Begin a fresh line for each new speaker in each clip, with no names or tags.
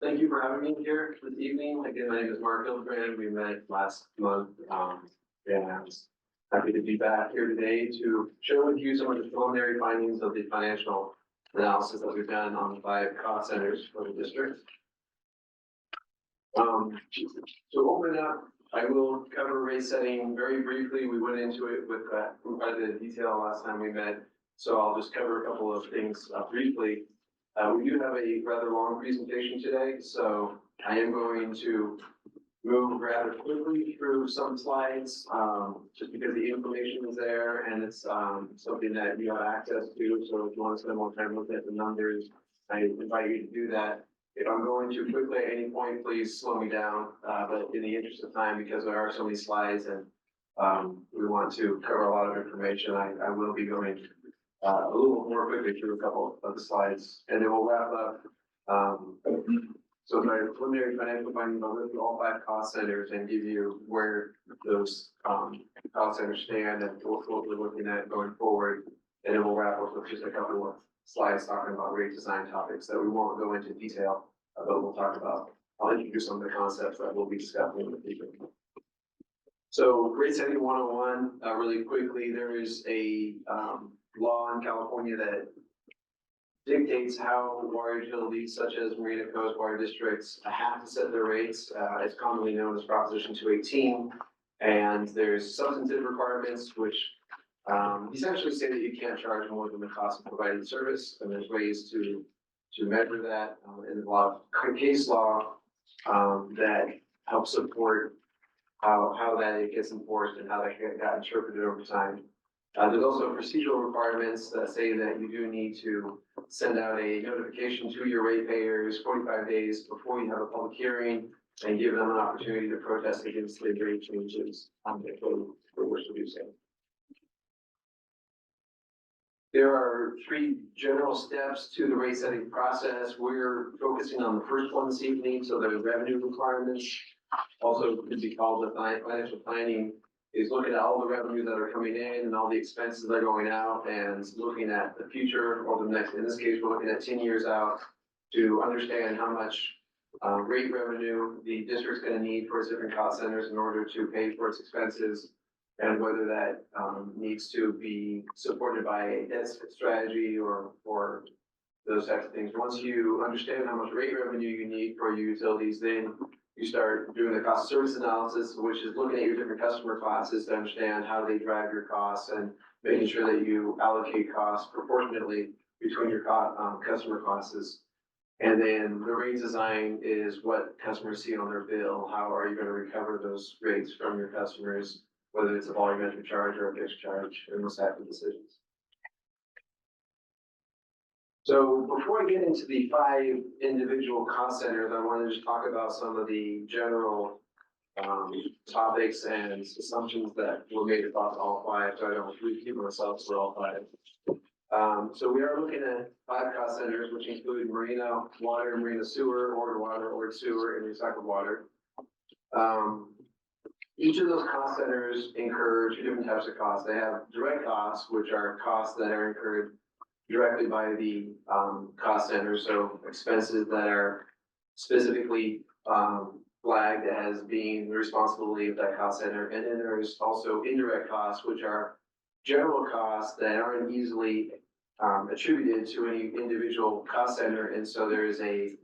Thank you for having me here this evening. Again, my name is Mark Hildebrand. We met last month. And I was happy to be back here today to share with you some of the preliminary findings of the financial analysis that we've done on the 5 cost centers for the district. To open up, I will cover rate setting very briefly. We went into it with quite a bit of detail last time we met, so I'll just cover a couple of things briefly. We do have a rather long presentation today, so I am going to move rather quickly through some slides, just because the information is there and it's something that you have access to. So if you want to spend more time looking at the numbers, I invite you to do that. If I'm going too quickly at any point, please slow me down. But in the interest of time, because there are so many slides and we want to cover a lot of information, I will be going a little more quickly through a couple of the slides, and then we'll wrap up. So my preliminary financial findings, I'll look at all 5 cost centers and give you where those cost centers stand and what we're looking at going forward. And then we'll wrap up with just a couple of slides talking about rate design topics that we won't go into detail, but we'll talk about. I'll introduce some of the concepts that we'll be discussing in the future. So rate setting 101, really quickly, there is a law in California that dictates how water utilities such as Marina Coast water districts have to set their rates. It's commonly known as Proposition 218, and there's substantive requirements which essentially say that you can't charge more than the cost of providing service, and there's ways to measure that. And there's a lot of case law that helps support how that gets enforced and how that got interpreted over time. There's also procedural requirements that say that you do need to send out a notification to your ratepayers 45 days before you have a public hearing and give them an opportunity to protest against the rate changes if they wish to do so. There are 3 general steps to the rate setting process. We're focusing on the first one this evening, so the revenue requirements, also could be called the financial planning, is looking at all the revenue that are coming in and all the expenses that are going out and looking at the future or the next, in this case, we're looking at 10 years out to understand how much rate revenue the district's going to need for its different cost centers in order to pay for its expenses, and whether that needs to be supported by a debt strategy or those types of things. Once you understand how much rate revenue you need for your utilities, then you start doing the cost of service analysis, which is looking at your different customer classes to understand how they drive your costs and making sure that you allocate costs proportionately between your customer classes. And then the rate design is what customers see on their bill. How are you going to recover those rates from your customers, whether it's a volumetric charge or a fixed charge, and those types of decisions. So before I get into the 5 individual cost centers, I want to just talk about some of the general topics and assumptions that were made across all 5, so I don't repeat myself for all 5. So we are looking at 5 cost centers, which include marina water, marina sewer, ordered water, ordered sewer, and recycled water. Each of those cost centers incur 2 different types of costs. They have direct costs, which are costs that are incurred directly by the cost center, so expenses that are specifically flagged as being the responsibility of that cost center. And then there's also indirect costs, which are general costs that aren't easily attributed to any individual cost center. And so there is a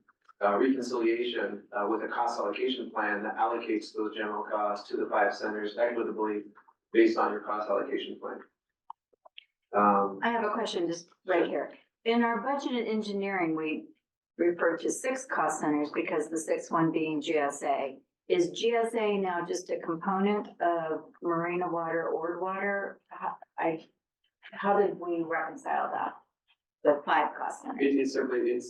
reconciliation with a cost allocation plan that allocates those general costs to the 5 centers equitably based on your cost allocation plan.
I have a question just right here. In our budget and engineering, we refer to 6 cost centers because the 6th one being GSA. Is GSA now just a component of marina water, ordered water? How did we reconcile that? The 5 cost centers.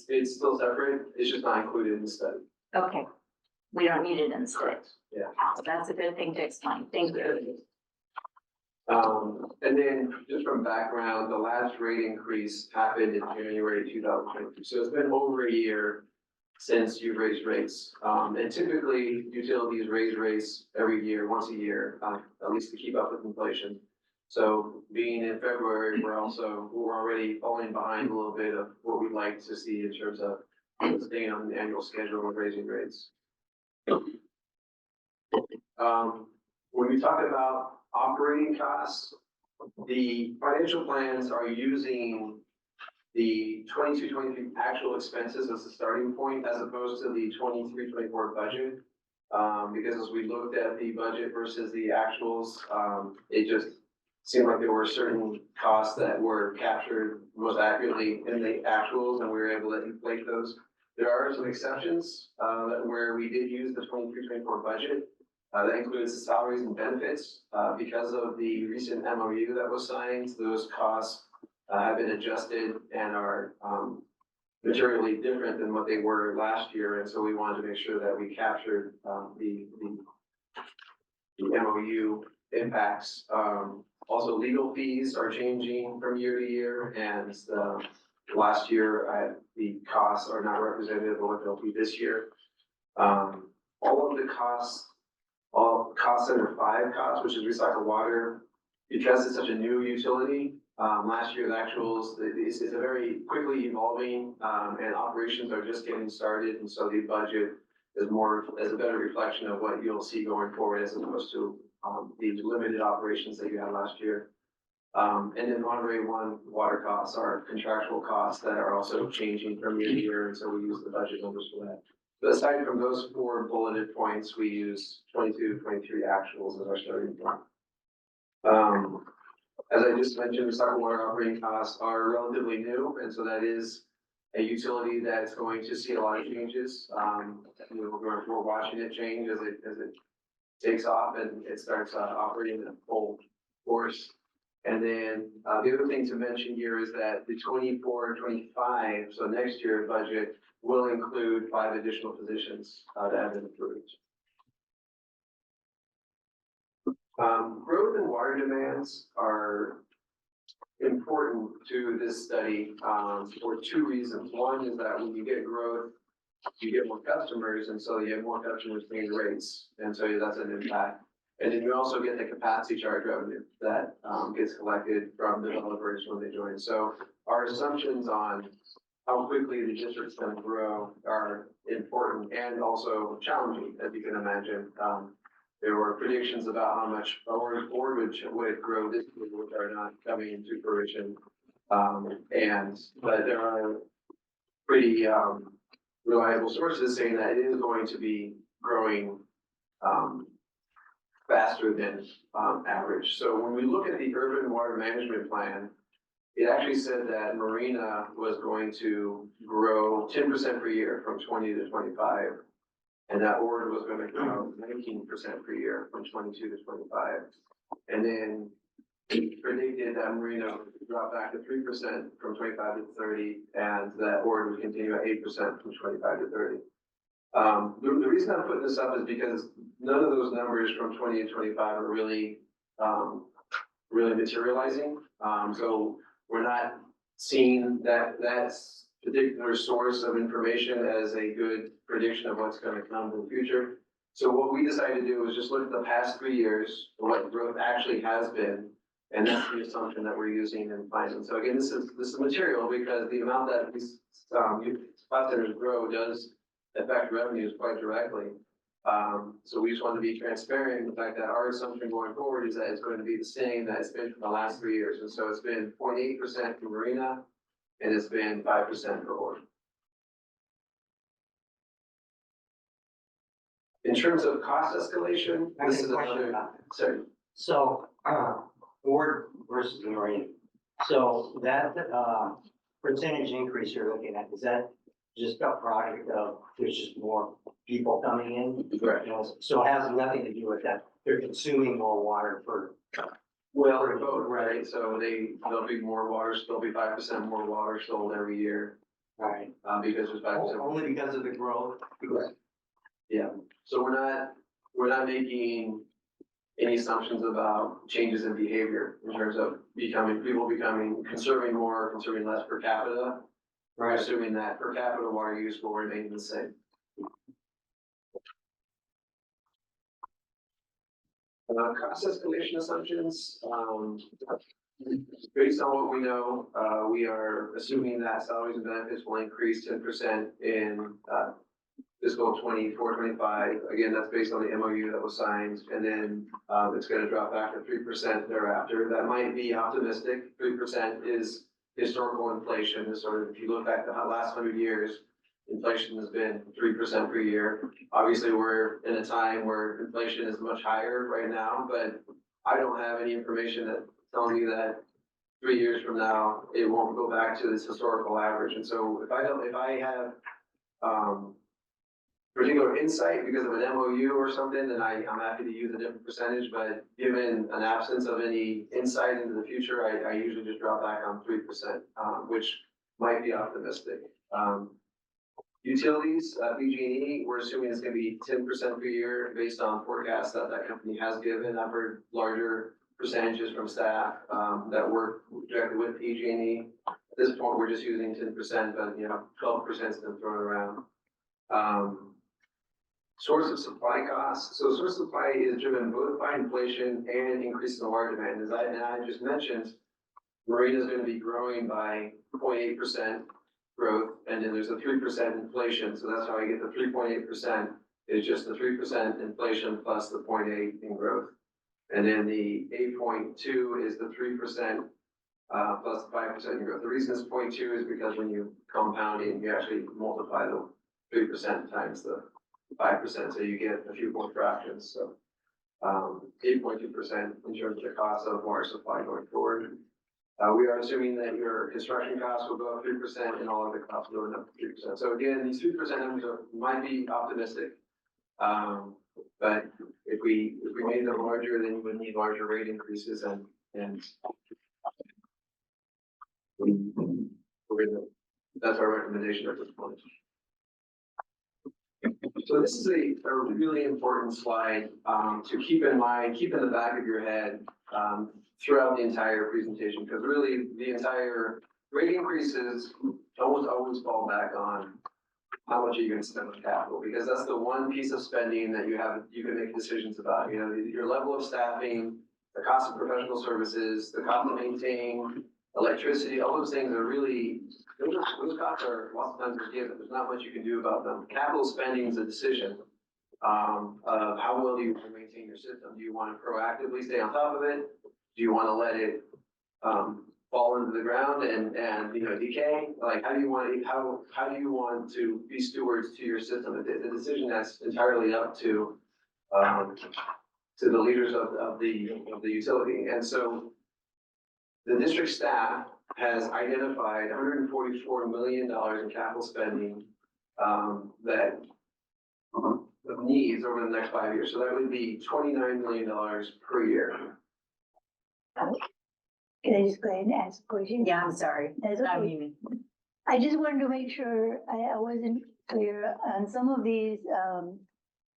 It's still separate. It's just not included in the study.
Okay. We don't need it in the study.
Correct. Yeah.
So that's a good thing to explain. Thank you.
And then just from background, the last rate increase happened in January 2022. So it's been over a year since you've raised rates. And typically utilities raise rates every year, once a year, at least to keep up with inflation. So being in February, we're already falling behind a little bit of what we'd like to see in terms of staying on the annual schedule of raising rates. When we talk about operating costs, the financial plans are using the 22-23 actual expenses as a starting point as opposed to the 23-24 budget. Because as we looked at the budget versus the actuals, it just seemed like there were certain costs that were captured most accurately in the actuals, and we were able to inflate those. There are some exceptions where we did use the 23-24 budget. That includes the salaries and benefits. Because of the recent MOU that was signed, those costs have been adjusted and are materially different than what they were last year. And so we wanted to make sure that we captured the MOU impacts. Also, legal fees are changing from year to year, and last year the costs are not representative of what they'll be this year. All of the costs, all cost center 5 costs, which is recycled water, because it's such a new utility. Last year's actuals is a very quickly evolving, and operations are just getting started, and so the budget is a better reflection of what you'll see going forward as opposed to the limited operations that you had last year. And then Monterey One water costs are contractual costs that are also changing from year to year, and so we use the budget numbers for that. But aside from those 4 bulleted points, we use 22-23 actuals as our starting point. As I just mentioned, recycled water operating costs are relatively new, and so that is a utility that's going to see a lot of changes. We're watching it change as it takes off and it starts operating at full force. And then the other thing to mention here is that the 24-25, so next year's budget, will include 5 additional positions that have been approved. Growth in water demands are important to this study for 2 reasons. One is that when you get growth, you get more customers, and so you have more customers paying rates, and so that's an impact. And then you also get the capacity charge revenue that gets collected from developers when they join. So our assumptions on how quickly the district's going to grow are important and also challenging, as you can imagine. There were predictions about how much Orwood would grow this year, which are not coming into fruition. But there are pretty reliable sources saying that it is going to be growing faster than average. So when we look at the urban water management plan, it actually said that Marina was going to grow 10% per year from 20 to 25. And that Orwood was going to grow 19% per year from 22 to 25. And then he predicted that Marina would drop back to 3% from 25 to 30, and that Orwood would continue at 8% from 25 to 30. The reason I'm putting this up is because none of those numbers from 20 to 25 are really materializing. So we're not seeing that particular source of information as a good prediction of what's going to come in the future. So what we decided to do is just look at the past 3 years, what growth actually has been, and that's the assumption that we're using in finding. So again, this is material because the amount that these spot centers grow does affect revenues quite directly. So we just want to be transparent in the fact that our assumption going forward is that it's going to be the same that it's been for the last 3 years. And so it's been 0.8% for Marina, and it's been 5% for Orwood. In terms of cost escalation, this is another. Sorry.
So, Orwood versus Marina. So that percentage increase you're looking at, is that just a product of there's just more people coming in?
Correct.
So it has nothing to do with that. They're consuming more water for.
Well, they're both, right? So there'll be more water, there'll be 5% more water sold every year.
Right.
Because there's 5%.
Only because of the growth.
Correct. Yeah. So we're not making any assumptions about changes in behavior in terms of people conserving more, consuming less per capita. We're assuming that per capita water use will remain the same. Cost escalation assumptions. based on what we know, we are assuming that salaries and benefits will increase 10% in, fiscal 24-25. Again, that's based on the MOU that was signed, and then, it's gonna drop back to 3% thereafter. That might be optimistic. 3% is historical inflation. Sort of, if you look back the last 100 years, inflation has been 3% per year. Obviously, we're in a time where inflation is much higher right now, but I don't have any information that tells me that 3 years from now, it won't go back to this historical average. And so if I have, particular insight because of an MOU or something, then I'm happy to use a different percentage, but given an absence of any insight into the future, I usually just drop back on 3%, which might be optimistic. Utilities, PG&E, we're assuming it's gonna be 10% per year based on forecasts that company has given. I've heard larger percentages from staff, that work directly with PG&E. At this point, we're just using 10%, but 12% has been thrown around. Source of supply costs. So source of supply is driven both by inflation and increase in the water demand. As I just mentioned, marina is going to be growing by 0.8% growth, and then there's a 3% inflation. So that's how I get the 3.8% is just the 3% inflation plus the 0.8 in growth. And then the 8.2 is the 3% plus the 5% in growth. The reason it's 0.2 is because when you compound it, you actually multiply the 3% times the 5%, so you get a few more fractions. So 8.2% in terms of the cost of water supply going forward. We are assuming that your construction costs will go up 3% and all other costs going up 3%. So again, these 3% numbers might be optimistic, but if we made them larger, then you would need larger rate increases, and that's our recommendation at this point. So this is a really important slide to keep in mind, keep in the back of your head throughout the entire presentation, because really the entire rate increases always fall back on how much are you going to spend on capital, because that's the one piece of spending that you can make decisions about. Your level of staffing, the cost of professional services, the cost of maintaining electricity, all those things are really, those costs are lots of times given. There's not much you can do about them. Capital spending is a decision of how well do you want to maintain your system. Do you want to proactively stay on top of it? Do you want to let it fall into the ground and decay? Like, how do you want to be stewards to your system? It's a decision that's entirely up to the leaders of the utility. And so the district staff has identified $144 million in capital spending that needs over the next 5 years. So that would be $29 million per year.
Can I just go ahead and ask a question?
Yeah, I'm sorry.
That's okay. I just wanted to make sure I wasn't clear on some of these,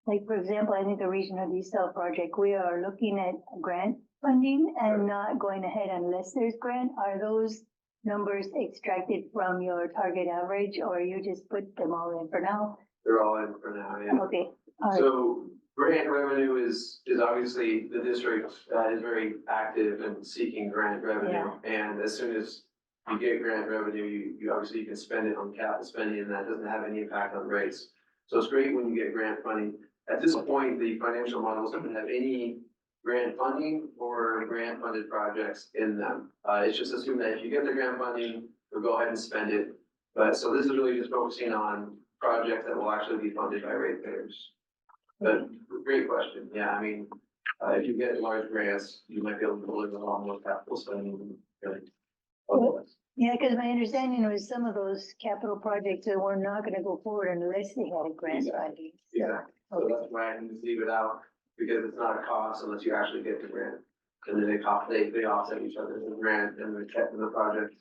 like, for example, I think the regional desal project, we are looking at grant funding and not going ahead unless there's grant. Are those numbers extracted from your target average, or you just put them all in for now?
They're all in for now, yeah.
Okay. All right.
So grant revenue is obviously, the district is very active in seeking grant revenue.
Yeah.
And as soon as you get grant revenue, you obviously can spend it on capital spending, and that doesn't have any impact on rates. So it's great when you get grant funding. At this point, the financial models don't have any grant funding or grant funded projects in them. It's just assumed that if you get the grant funding, you'll go ahead and spend it. But so this is really just focusing on projects that will actually be funded by ratepayers. But great question. Yeah, I mean, if you get large grants, you might be able to deliver a lot more capital spending.
Yeah, because my understanding was some of those capital projects that were not going to go forward unless they had a grant funding.
Yeah, so that's why I can just leave it out, because it's not a cost unless you actually get the grant. And then they offset each other. The grant and the project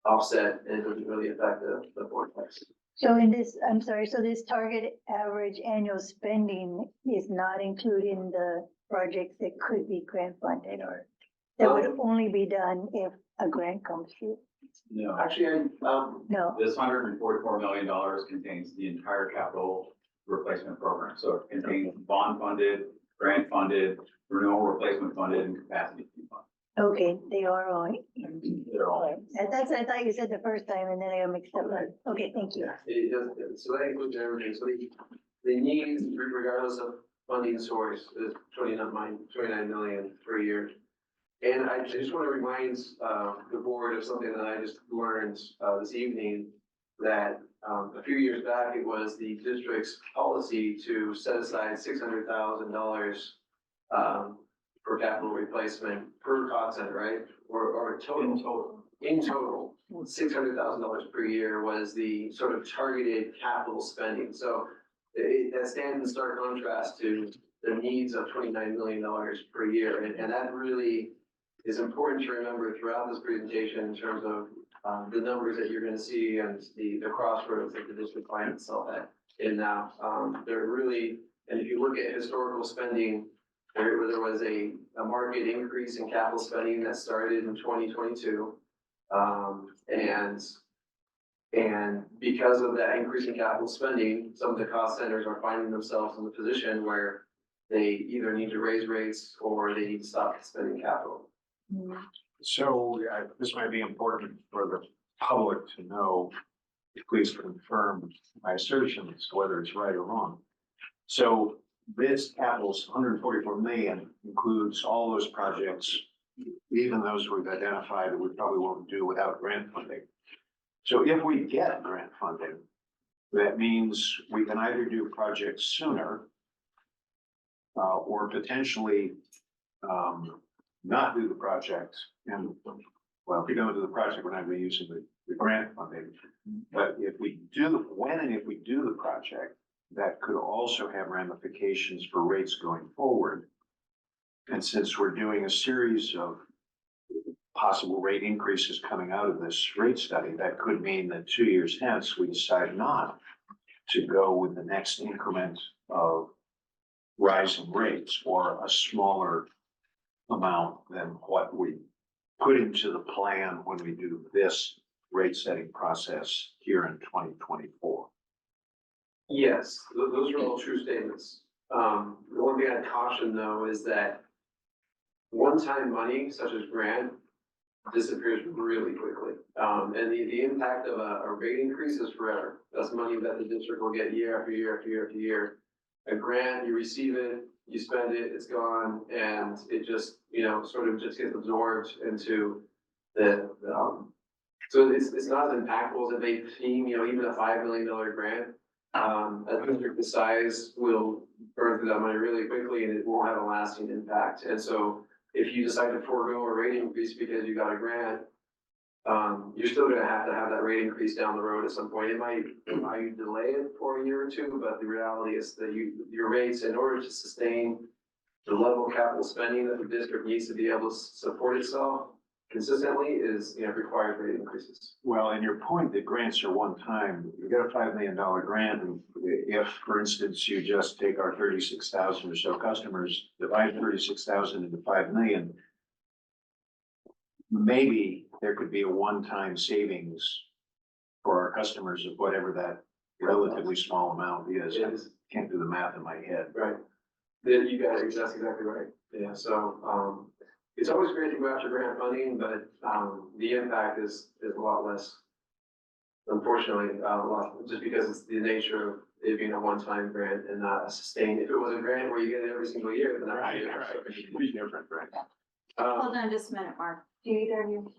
offset, and it doesn't really affect the forecast.
So in this, I'm sorry, so this target average annual spending is not including the projects that could be grant funded, or that would only be done if a grant comes through?
No,
Actually,
No.
this $144 million contains the entire capital replacement program. So it contains bond funded, grant funded, renewal replacement funded, and capacity fee funded.
Okay, they are all.
They're all.
I thought you said the first time and then I got mixed up. Okay, thank you.
It does, so that includes everything, so the needs, regardless of funding source, is 29 million per year. And I just want to remind, the board of something that I just learned, this evening, that, a few years back, it was the district's policy to set aside $600,000, for capital replacement per cost center, right? Or total. In total, $600,000 per year was the sort of targeted capital spending. So that stands in stark contrast to the needs of $29 million per year. And that really is important to remember throughout this presentation in terms of the numbers that you're going to see and the crossroads that the district finds itself at. And now, they're really, and if you look at historical spending, there was a market increase in capital spending that started in 2022. And because of that increase in capital spending, some of the cost centers are finding themselves in the position where they either need to raise rates or they need to stop spending capital.
So this might be important for the public to know, please confirm my assertion as to whether it's right or wrong. So this capital's 144 million includes all those projects, even those we've identified that we probably won't do without grant funding. So if we get grant funding, that means we can either do projects sooner or potentially not do the project. And well, if we don't do the project, we're not going to be using the grant funding. But if we do, when and if we do the project, that could also have ramifications for rates going forward. And since we're doing a series of possible rate increases coming out of this rate study, that could mean that 2 years hence, we decide not to go with the next increment of rising rates or a smaller amount than what we put into the plan when we do this rate setting process here in 2024.
Yes, those are all true statements. The one thing I'd caution though is that one-time money such as grant disappears really quickly. And the impact of a rate increase is forever. That's money that the district will get year after year after year after year. A grant, you receive it, you spend it, it's gone, and it just, sort of just gets absorbed into so it's not as impactful as it may seem, even a $5 million grant. A district the size will burn through that money really quickly and it won't have a lasting impact. And so if you decide to forego a rate increase because you got a grant, you're still gonna have to have that rate increase down the road at some point. It might delay it for a year or two, but the reality is that your rates, in order to sustain the level of capital spending that the district needs to be able to support itself consistently is, required rate increases.
Well, and your point that grants are one time, you get a $5 million grant, and if, for instance, you just take our 36,000 or so customers, divide 36,000 into 5 million, maybe there could be a one-time savings for our customers of whatever that relatively small amount is. I can't do the math in my head.
Right. You got it, that's exactly right. Yeah, so, it's always great to go after grant funding, but, the impact is a lot less. Unfortunately, just because it's the nature of it being a one-time grant and not a sustained. If it was a grant where you get it every single year, then that would be
Different, right?
Hold on just a minute, Mark. Do either of you?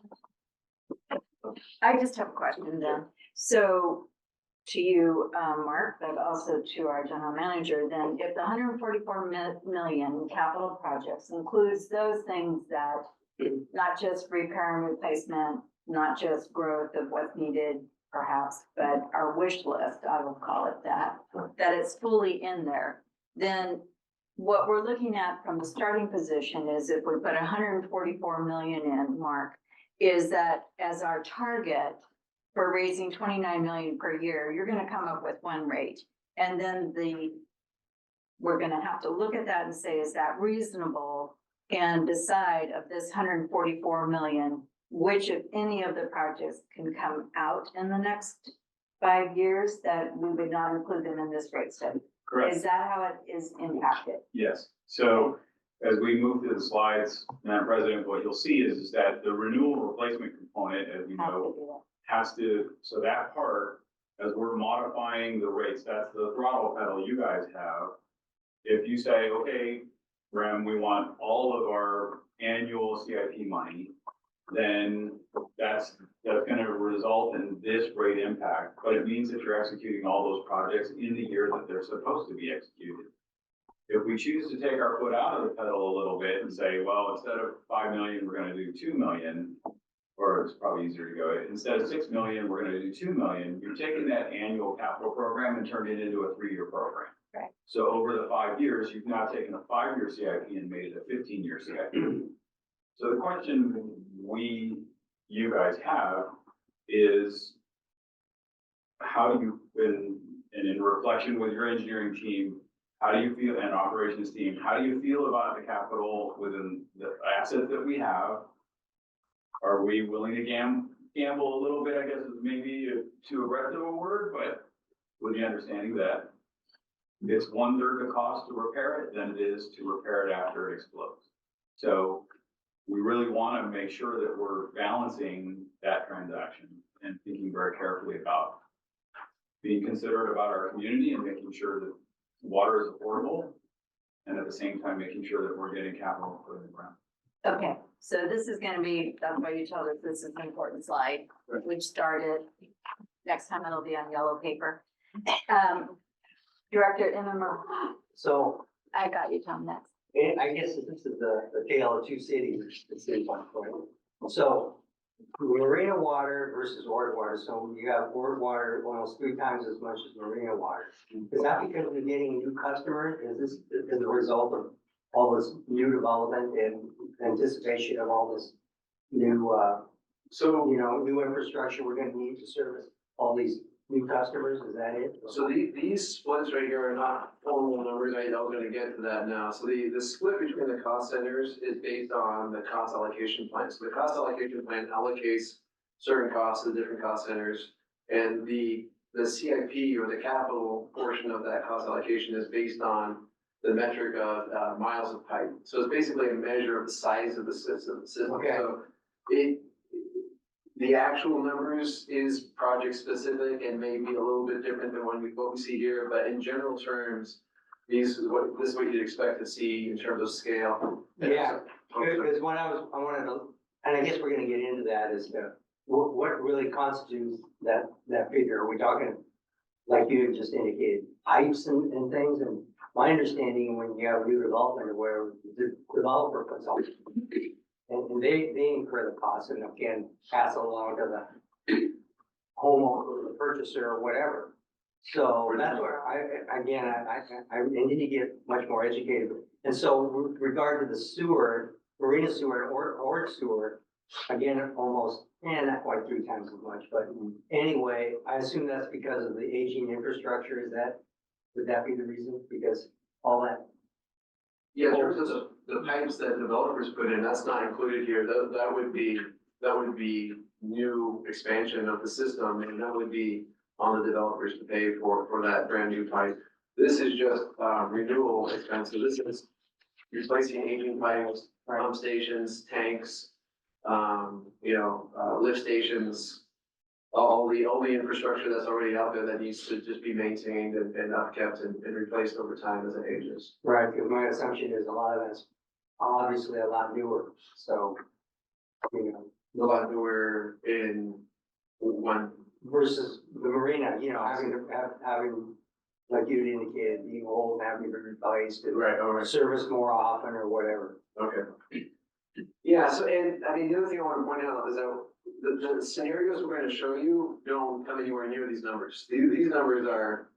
I just have a question then. So to you, Mark, but also to our general manager, then if the 144 million capital projects includes those things that not just repair and replacement, not just growth of what's needed perhaps, but our wish list, I will call it that it's fully in there, then what we're looking at from the starting position is if we put 144 million in, Mark, is that as our target for raising 29 million per year, you're gonna come up with one rate. And then we're gonna have to look at that and say, is that reasonable? And decide of this 144 million, which if any of the projects can come out in the next 5 years that we would not include them in this rate study.
Correct.
Is that how it is impacted?
Yes, so as we move through the slides, Madam President, what you'll see is that the renewal replacement component, as you
Have to
know,
do that.
has to, so that part, as we're modifying the rates, that's the throttle pedal you guys have. If you say, okay, Rem, we want all of our annual CIP money, then that's gonna result in this rate impact, but it means that you're executing all those projects in the year that they're supposed to be executed. If we choose to take our foot out of the pedal a little bit and say, well, instead of 5 million, we're gonna do 2 million, or it's probably easier to go, instead of 6 million, we're gonna do 2 million, you're taking that annual capital program and turning it into a 3-year program.
Right.
So over the 5 years, you've now taken a 5-year CIP and made it a 15-year CIP. So the question you guys have is, how do you, and in reflection with your engineering team, how do you feel, and operations team, how do you feel about the capital within the asset that we have? Are we willing to gamble a little bit, I guess is maybe too aggressive a word, but with the understanding that it's 1/3 the cost to repair it than it is to repair it after it explodes. So we really want to make sure that we're balancing that transaction and thinking very carefully about being considerate about our community and making sure that water is affordable, and at the same time, making sure that we're getting capital put in the ground.
Okay, so this is gonna be, that's why you told us this is an important slide, which started, next time it'll be on yellow paper. Director Immer,
So
I got you, Tom, next.
I guess this is the tale of two cities, the city one, right? So marina water versus ord water. So you have ord water almost 3 times as much as marina water. Is that because we're getting new customers? Is this as a result of all this new development and anticipation of all this new, new infrastructure we're gonna need to service all these new customers? Is that it?
So these splits right here are not formal numbers, I was gonna get to that now. So the split between the cost centers is based on the cost allocation plan. So the cost allocation plan allocates certain costs to different cost centers. And the CIP or the capital portion of that cost allocation is based on the metric of miles of pipe. So it's basically a measure of the size of the system.
Okay.
So the actual numbers is project specific and may be a little bit different than what we see here, but in general terms, this is what you'd expect to see in terms of scale.
Yeah, because when I wanted to, and I guess we're gonna get into that, is what really constitutes that figure? Are we talking, like you had just indicated, pipes and things? And my understanding, when you have new development where the developer puts on, and they incur the cost and again, pass it along to the homeowner or the purchaser or whatever. So that's where I need to get much more educated. And so with regard to the sewer, marina sewer or sewer, again, almost, not quite 3 times as much, but anyway, I assume that's because of the aging infrastructure. Would that be the reason? Because all that.
Yeah, in terms of the pipes that developers put in, that's not included here. That would be new expansion of the system, and that would be on the developers to pay for that brand new pipe. This is just renewal expense. So this is replacing aging pipes, pump stations, tanks, lift stations, all the infrastructure that's already out there that needs to just be maintained and upkept and replaced over time as it ages.
Right, because my assumption is a lot of that's obviously a lot newer, so,
A lot newer in one.
versus the marina, having, like you indicated, being old, having to be replaced and
Right, all right.
serviced more often or whatever.
Okay. Yeah, so, and I mean, the other thing I want to point out is that the scenarios we're going to show you don't come anywhere near these numbers. These numbers are,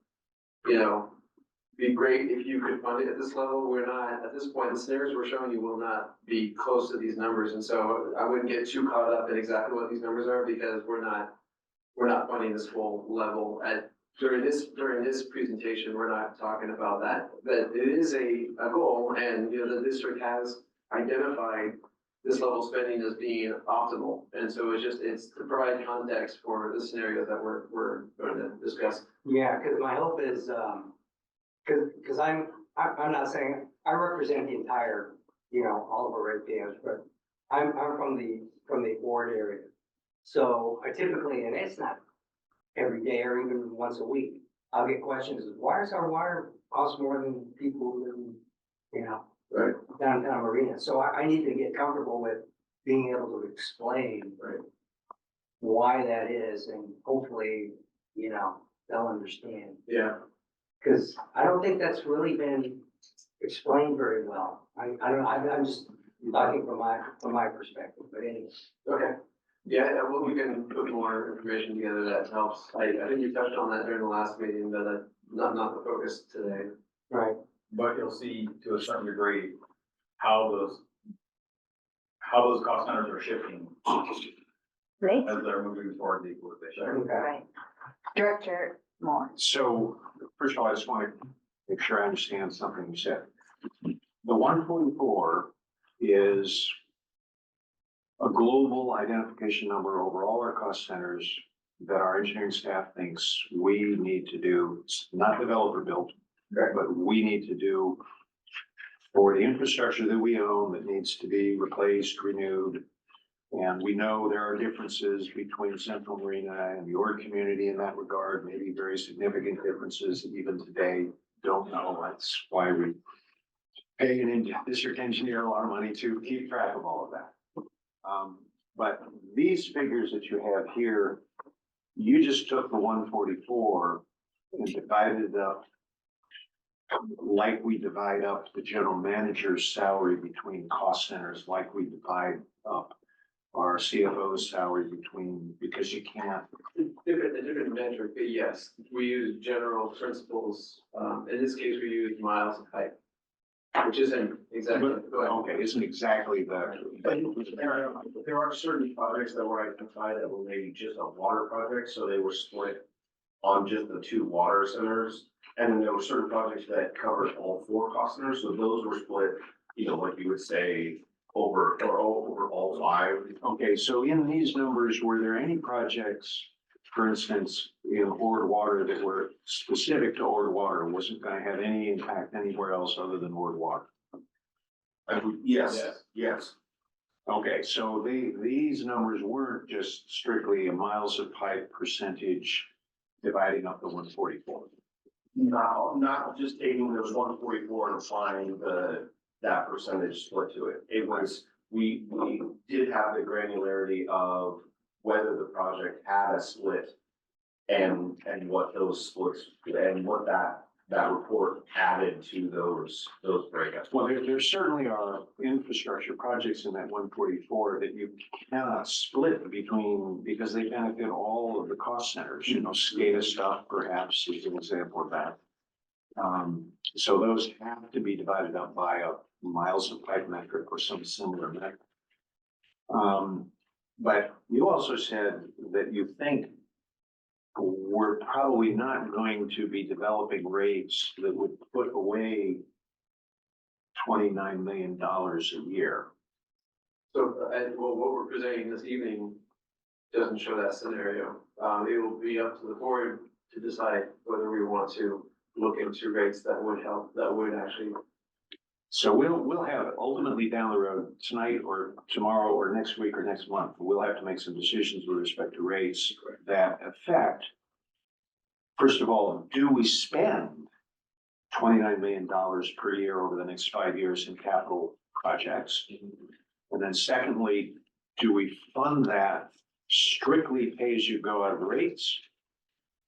be great if you could fund it at this level. We're not, at this point, the scenarios we're showing you will not be close to these numbers. And so I wouldn't get too caught up in exactly what these numbers are, because we're not funding this full level during this presentation. We're not talking about that, but it is a goal, and the district has identified this level of spending as being optimal. And so it's to provide context for the scenario that we're going to discuss.
Yeah, because my hope is, because I'm not saying, I represent the entire all of our ratepayers, but I'm from the Ord area. So I typically, and it's not every day or even once a week, I'll get questions, why does our water cost more than people who live in,
Right.
downtown Marina? So I need to get comfortable with being able to explain
Right.
why that is, and hopefully, they'll understand.
Yeah.
Because I don't think that's really been explained very well. I don't know, I'm just talking from my perspective, but anyway.
Okay. Yeah, well, we can put more information together that helps. I think you touched on that during the last meeting, but not the focus today.
Right.
But you'll see to a certain degree how those cost centers are shifting
Right?
as they're moving toward the equalization.
Okay.
Right. Director Moore.
So, first of all, I just want to make sure I understand something you said. The 144 is a global identification number over all our cost centers that our engineering staff thinks we need to do. It's not developer built, but we need to do for the infrastructure that we own that needs to be replaced, renewed. And we know there are differences between Central Marina and the Ord community in that regard, maybe very significant differences that even today don't know. That's why we pay an district engineer a lot of money to keep track of all of that. But these figures that you have here, you just took the 144 and divided it up like we divide up the general manager's salary between cost centers, like we divide up our CFO's salary because you can't.
A different metric, but yes, we use general principles. In this case, we use miles of pipe, which isn't exactly. Go ahead.
Okay, isn't exactly
But
the.
there are certain projects that were identified that were maybe just a water project, so they were split on just the two water centers. And then there were certain projects that covered all four cost centers, so those were split, like you would say, over all five.
Okay, so in these numbers, were there any projects, for instance, in Ord Water that were specific to Ord Water, wasn't gonna have any impact anywhere else other than Ord Water?
Yes.
Okay, so these numbers weren't just strictly a miles of pipe percentage dividing up the 144.
Not just taking those 144 and applying that percentage split to it. It was, we did have the granularity of whether the project had a split and what those splits and what that report added to those breakups.
Well, there certainly are infrastructure projects in that 144 that you cannot split between because they benefit all of the cost centers, SCADA stuff perhaps is an example of that. So those have to be divided up by a miles of pipe metric or some similar metric. But you also said that you think we're probably not going to be developing rates that would put away $29 million a year.
So, well, what we're presenting this evening doesn't show that scenario. It will be up to the board to decide whether we want to look into rates that would help, that would actually.
So we'll have ultimately down the road tonight or tomorrow or next week or next month, we'll have to make some decisions with respect to rates that affect. First of all, do we spend $29 million per year over the next 5 years in capital projects? And then secondly, do we fund that strictly pay as you go out of rates?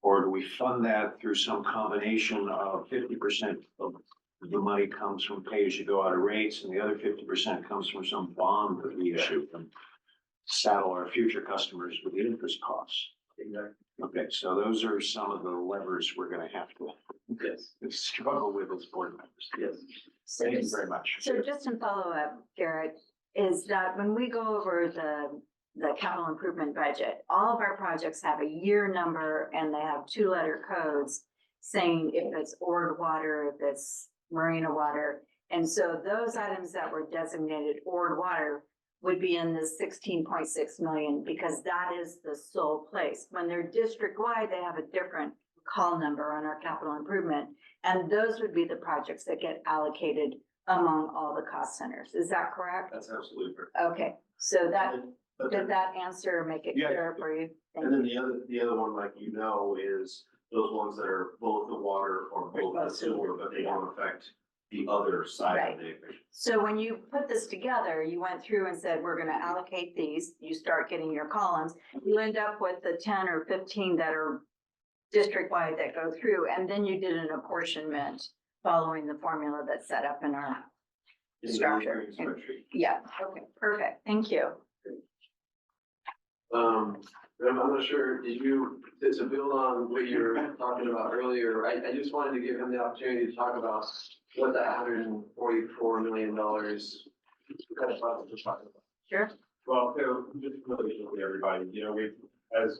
Or do we fund that through some combination of 50% of the money comes from pay as you go out of rates and the other 50% comes from some bond that we issue and saddle our future customers with the interest costs?
Exactly.
Okay, so those are some of the levers we're gonna have to
Yes.
struggle with as board members.
Yes.
Thank you very much.
So just in follow-up, Garrett, is that when we go over the capital improvement budget, all of our projects have a year number and they have 2-letter codes saying if it's Ord Water, if it's Marina Water. And so those items that were designated Ord Water would be in the 16.6 million because that is the sole place. When they're district-wide, they have a different call number on our capital improvement. And those would be the projects that get allocated among all the cost centers. Is that correct?
That's absolutely correct.
Okay, so that,
But
did that answer make it
Yeah.
clear for you? Thank
And then
you.
the other one, like you know, is those ones that are both the water or both the sewer, but they don't affect the other side of the equation.
So when you put this together, you went through and said, we're gonna allocate these, you start getting your columns, you end up with the 10 or 15 that are district-wide that go through, and then you did an apportionment following the formula that's set up in our,
In the
Structure.
green spreadsheet.
yeah, okay, perfect, thank you.
I'm not sure, to build on what you were talking about earlier, I just wanted to give him the opportunity to talk about what that $144 million kind of project was talking about.
Sure.
Well, so just really quickly, everybody, you know, we, as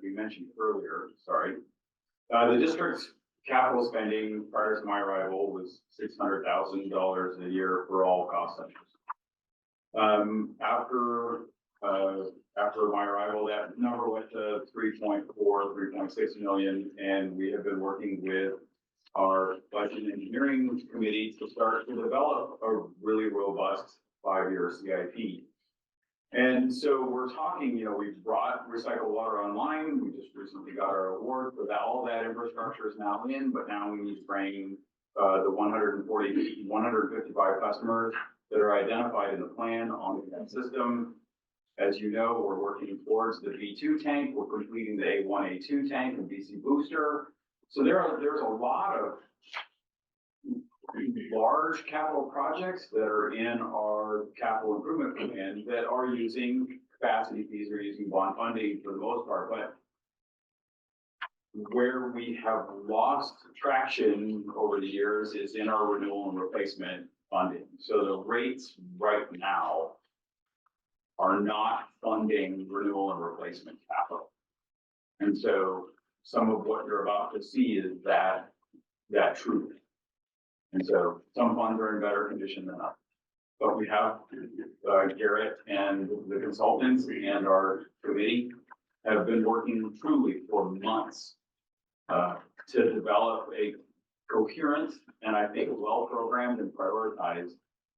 we mentioned earlier, sorry. The district's capital spending prior to my arrival was $600,000 a year for all cost centers. After my arrival, that number went to 3.6 million, and we have been working with our budget and engineering committee to start to develop a really robust 5-year CIP. And so we're talking, you know, we've brought recycled water online. We just recently got our award for that. All that infrastructure is now in, but now we need to bring the 155 customers that are identified in the plan onto that system. As you know, we're working towards the V2 tank. We're completing the A1, A2 tank and BC booster. So there's a lot of large capital projects that are in our capital improvement plan that are using capacity fees or using bond funding for the most part, but where we have lost traction over the years is in our renewal and replacement funding. So the rates right now are not funding renewal and replacement capital. And so some of what you're about to see is that truth. And so some funds are in better condition than others. But we have Garrett and the consultants and our committee have been working truly for months to develop a coherent and I think well-programmed and prioritized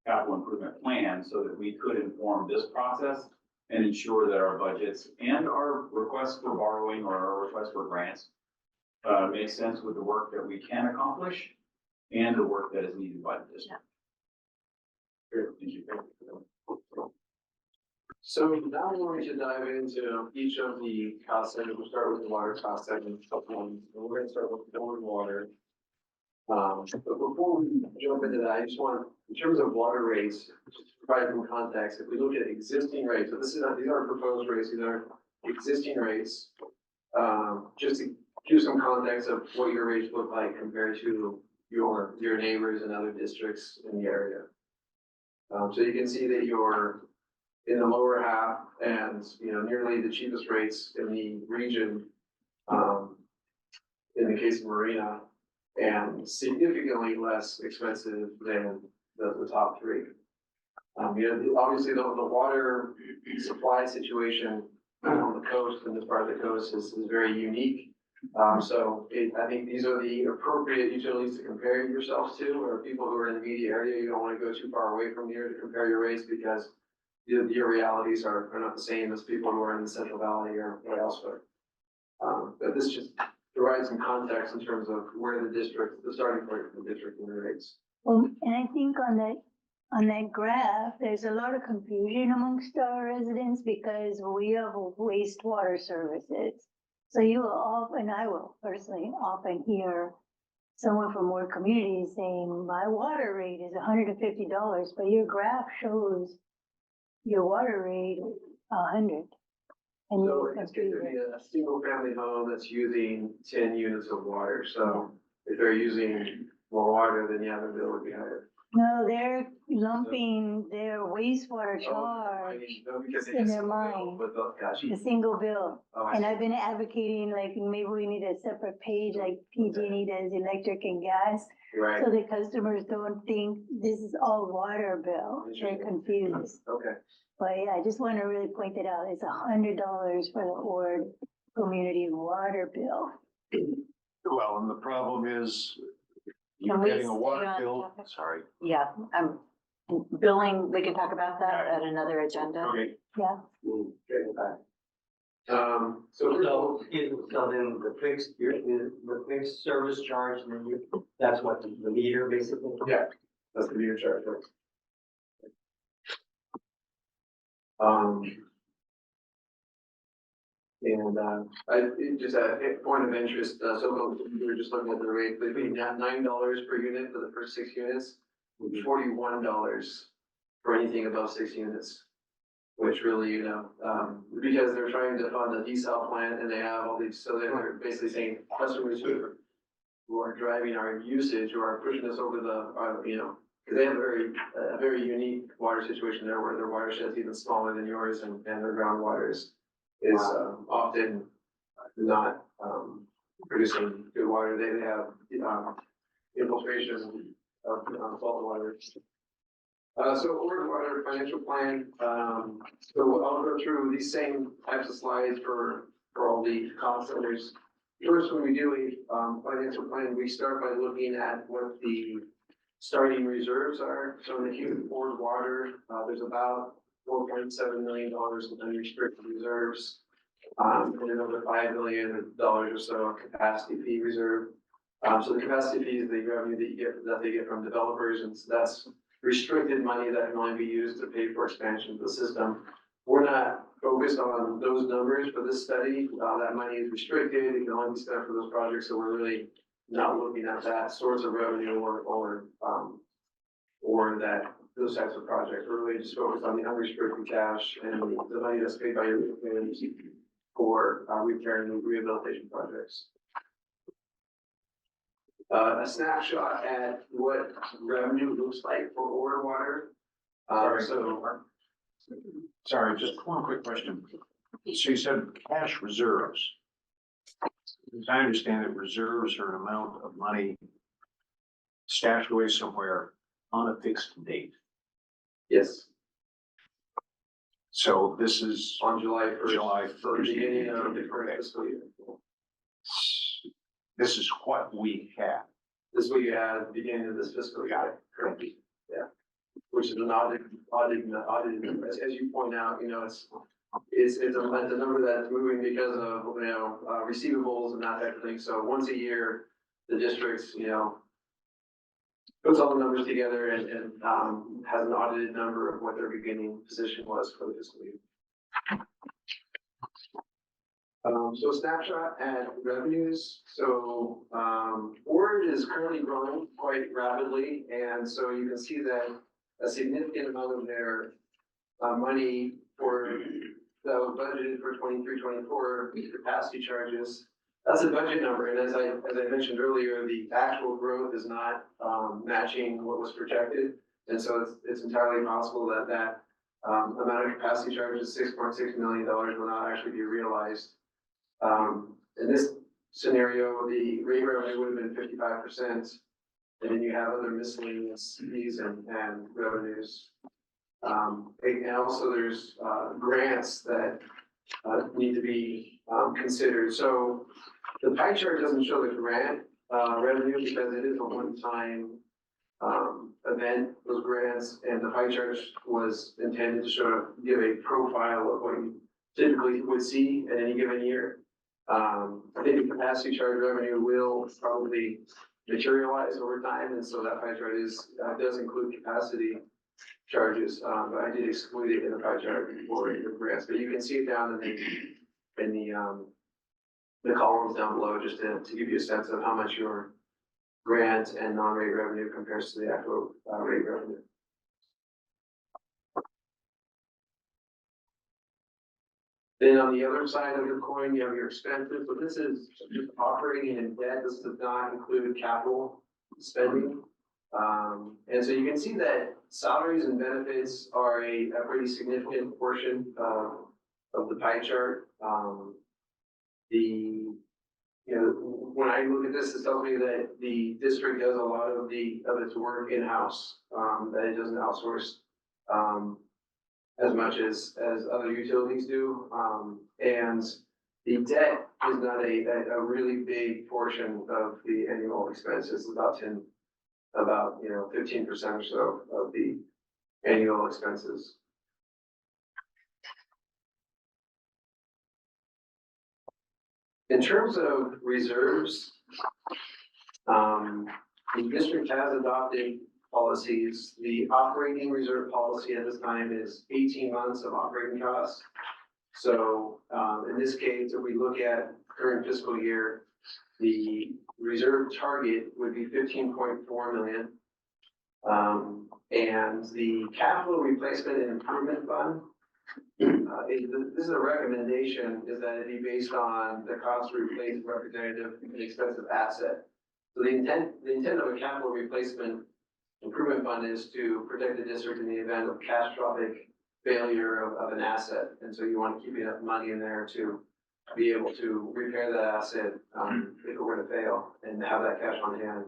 capital improvement plan so that we could inform this process and ensure that our budgets and our requests for borrowing or our requests for grants make sense with the work that we can accomplish and the work that is needed by the district. Great, thank you.
So now we're going to dive into each of the cost centers. We'll start with the water cost center. And we're going to start with water. But before we jump into that, I just want, in terms of water rates, just to provide some context, if we look at existing rates, so these aren't proposed rates, these are existing rates. Just to give some context of what your rates look like compared to your neighbors and other districts in the area. So you can see that you're in the lower half and, you know, nearly the cheapest rates in the region, in the case of Marina, and significantly less expensive than the top three. You know, obviously the water supply situation on the coast and this part of the coast is very unique. So I think these are the appropriate utilities to compare yourselves to, or people who are in the immediate area. You don't want to go too far away from here to compare your rates because your realities are not the same as people who are in the Central Valley or elsewhere. But this just provides some context in terms of where the starting point for the district and the rates.
Well, and I think on that graph, there's a lot of confusion amongst our residents because we have wastewater services. So you will often, I will personally often hear someone from more communities saying, my water rate is $150, but your graph shows your water rate is 100. And
So
you're
it's going to
confused.
be a single family home that's using 10 units of water. So if they're using more water, then yeah, their bill would be higher.
No, they're lumping their wastewater
Oh,
charge
no, because
in
it's
their
a bill,
mind.
but gotcha.
the single bill.
Oh, I
And
see.
I've been advocating, like, maybe we need a separate page like PG&E does electric and gas.
Right,
So the customers don't think this is all water bill. They're
Interesting.
confused.
okay.
But yeah, I just want to really point it out. It's $100 for the Ord community water bill.
Well, and the problem is,
Can we
Getting a
stay
water
on
bill,
topic?
sorry.
Yeah, billing, we can talk about that at another agenda.
Okay,
Yeah,
Getting back.
So
So, so then the fixed, the fixed service charge, and then that's what the meter basically?
Yeah. That's the meter charge, right? Just a point of interest, so we were just looking at the rate, they'd be $9 per unit for the first 6 units, $41 for anything above 6 units. Which really, because they're trying to fund a desal plant and they have all these, so they're basically saying customers who are driving our usage or are pushing us over the, because they have a very unique water situation there where their watershed's even smaller than yours and their groundwater is often not producing good water. They have infiltration of salt water. So water financial plan, so I'll go through these same types of slides for all the cost centers. First, when we do a financial plan, we start by looking at what the starting reserves are. So in the Cuban Ford water, there's about $4.7 million in unrestricted reserves. And another $5 million or so capacity fee reserve. So the capacity fee is the revenue that they get from developers, and so that's restricted money that can only be used to pay for expansion of the system. We're not focused on those numbers for this study. That money is restricted. It can only be spent for those projects. So we're really not looking at that source of revenue or those types of projects. We're really just focused on the unrestricted cash and the money that's paid by your communities for repair and rehabilitation projects. A snapshot at what revenue looks like for order water.
sorry, just one quick question. So you said cash reserves. As I understand it, reserves are an amount of money stashed away somewhere on a fixed date.
Yes,
So this is
on July 1st.
July
So the
1st.
beginning of the current fiscal year.
This is what we have.
This is what you had at the beginning of this fiscal year, currently, yeah. Which is an audit, as you point out, it's a number that's moving because of, receivables and that type of thing. So once a year, the districts, puts all the numbers together and has an audited number of what their beginning position was for the fiscal year. So snapshot at revenues. So, Word is currently growing quite rapidly. And so you can see that a significant amount of their money that was budgeted for 23-24 capacity charges. That's a budget number. And as I mentioned earlier, the actual growth is not matching what was projected. And so it's entirely possible that amount of capacity charges, $6.6 million, will not actually be realized. In this scenario, the rate revenue would have been 55%, and then you have other miscellaneous fees and revenues. And also there's grants that need to be considered. So the pie chart doesn't show the grant revenue because it is a one-time event, those grants, and the pie chart was intended to give a profile of what you typically would see at any given year. I think the capacity charge revenue will probably materialize over time, and so that pie chart does include capacity charges, but I did exclude it in the pie chart for the grants. But you can see it down in the columns down below, just to give you a sense of how much your grant and non-rate revenue compares to the actual rate revenue. Then on the other side of the coin, you have your expenses, but this is just operating and debt. This does not include capital spending. And so you can see that salaries and benefits are a pretty significant portion of the pie chart. When I look at this, it tells me that the district does a lot of its work in-house, that it doesn't outsource as much as other utilities do. And the debt is not a really big portion of the annual expenses. It's about 10 about, 15% or so of the annual expenses. In terms of reserves, the district has adopted policies. The operating reserve policy at this time is 18 months of operating costs. So, in this case, if we look at current fiscal year, the reserve target would be 15.4 million. And the capital replacement and improvement fund, this is a recommendation, is that it be based on the cost to replace representative and expensive asset. So the intent of a capital replacement improvement fund is to protect the district in the event of catastrophic failure of an asset. And so you want to keep enough money in there to be able to repair that asset if it were to fail and have that cash on hand.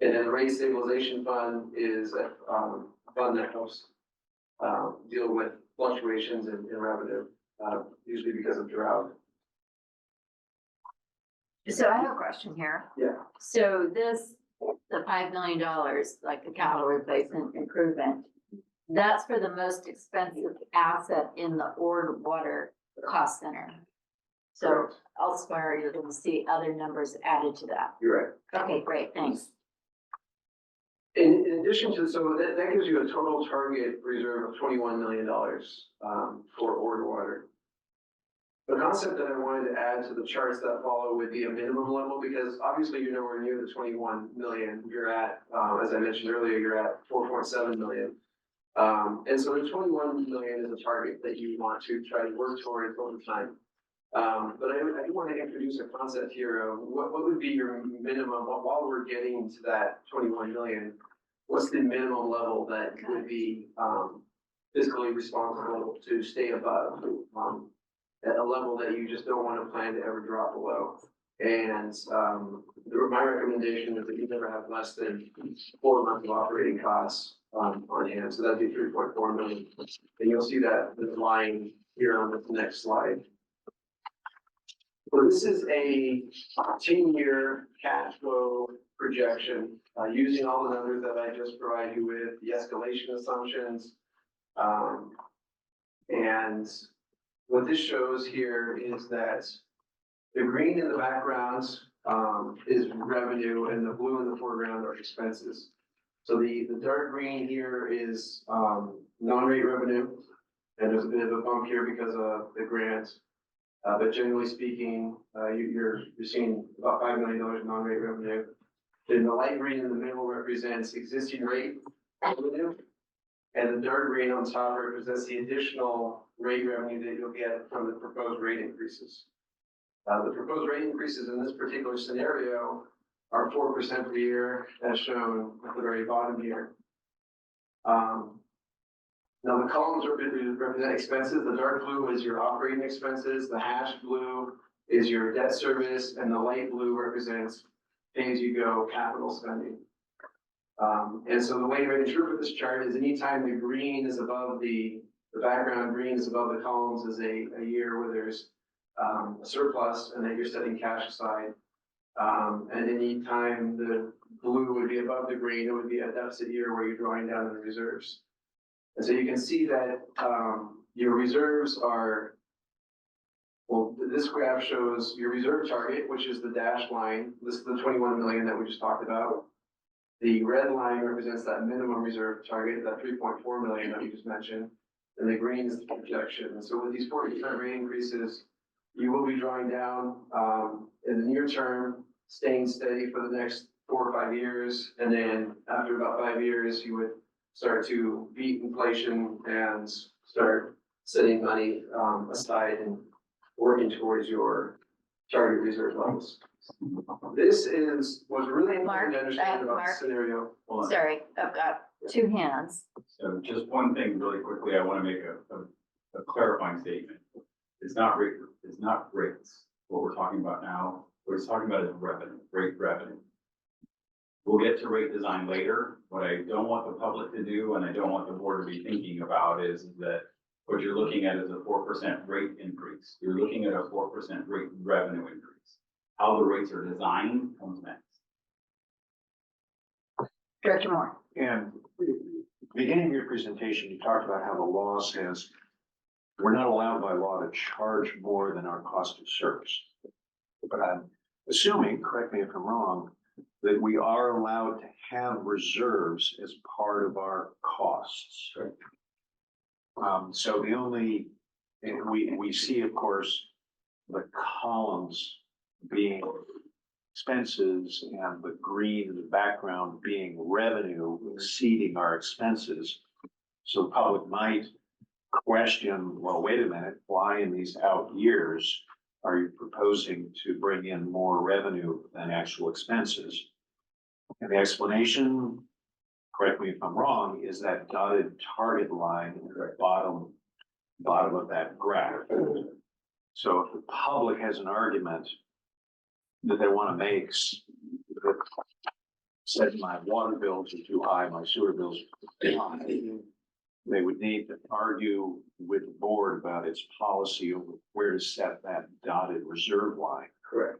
And then the rate stabilization fund is a fund that helps deal with fluctuations in revenue, usually because of drought.
So I have a question here.
Yeah.
So this, the $5 million, like the capital replacement improvement, that's for the most expensive asset in the Water cost center. So
Correct.
elsewhere, you're going to see other numbers added to that.
You're right.
Okay, great, thanks.
In addition to, so that gives you a total target reserve of $21 million for Water. The concept that I wanted to add to the charts that follow would be a minimum level, because obviously you're nowhere near the 21 million. You're at, as I mentioned earlier, you're at 4.7 million. And so the 21 million is a target that you want to try to work towards over time. But I do want to introduce a concept here of what would be your minimum while we're getting to that 21 million. What's the minimum level that would be fiscally responsible to stay above, at a level that you just don't want to plan to ever drop below? And my recommendation is that you never have less than 4 months of operating costs on hand. So that'd be 3.4 million. And you'll see that the line here on the next slide. So this is a 10-year cash flow projection, using all the numbers that I just provided you with, the escalation assumptions. And what this shows here is that the green in the background is revenue, and the blue in the foreground are expenses. So the dark green here is non-rate revenue, and there's a bit of a bump here because of the grant. But generally speaking, you're seeing about $5 million in non-rate revenue. Then the light green in the middle represents existing rate revenue, and the dark green on top represents the additional rate revenue that you'll get from the proposed rate increases. The proposed rate increases in this particular scenario are 4% per year, as shown at the very bottom here. Now the columns represent expenses. The dark blue is your operating expenses. The hash blue is your debt service, and the light blue represents pay-as-you-go capital spending. And so the way to interpret this chart is anytime the green is above the background green is above the columns is a year where there's a surplus and that you're setting cash aside. And any time the blue would be above the green, it would be a deficit year where you're drawing down the reserves. And so you can see that your reserves are, well, this graph shows your reserve target, which is the dashed line. This is the 21 million that we just talked about. The red line represents that minimum reserve target, that 3.4 million that we just mentioned. And the green is the projection. And so with these 40% rate increases, you will be drawing down in the near term, staying steady for the next 4 or 5 years. And then after about 5 years, you would start to beat inflation and start setting money aside and working towards your target reserve levels. This was really important to understand about the scenario.
Hold on.
Sorry, I've got 2 hands.
So just one thing really quickly, I want to make a clarifying statement. It's not rates. What we're talking about now, what we're talking about is revenue, rate revenue. We'll get to rate design later. What I don't want the public to do, and I don't want the board to be thinking about, is that what you're looking at is a 4% rate increase. You're looking at a 4% rate revenue increase. How the rates are designed comes next.
Director Moore.
And beginning of your presentation, you talked about how the law says we're not allowed by law to charge more than our cost of service. But I'm assuming, correct me if I'm wrong, that we are allowed to have reserves as part of our costs. So the only, and we see, of course, the columns being expenses and the green in the background being revenue exceeding our expenses. So the public might question, well, wait a minute, why in these out years are you proposing to bring in more revenue than actual expenses? And the explanation, correct me if I'm wrong, is that dotted target line at the bottom of that graph. So if the public has an argument that they want to make, that said my water bills are too high, my sewer bills are too high, they would need to argue with the board about its policy over where to set that dotted reserve line.
Correct.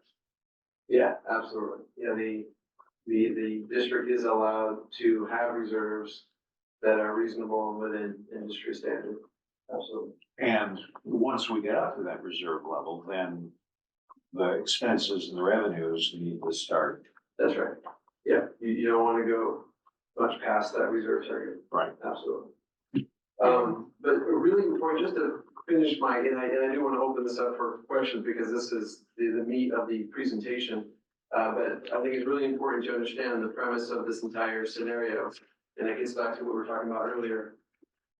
Yeah, absolutely. Yeah, the district is allowed to have reserves that are reasonable within industry standard. Absolutely.
And once we get up to that reserve level, then the expenses and the revenues need to start.
That's right. Yeah, you don't want to go much past that reserve target.
Right.
Absolutely. But really, before, just to finish and I do want to open this up for questions because this is the meat of the presentation. But I think it's really important to understand the premise of this entire scenario. And it gets back to what we were talking about earlier.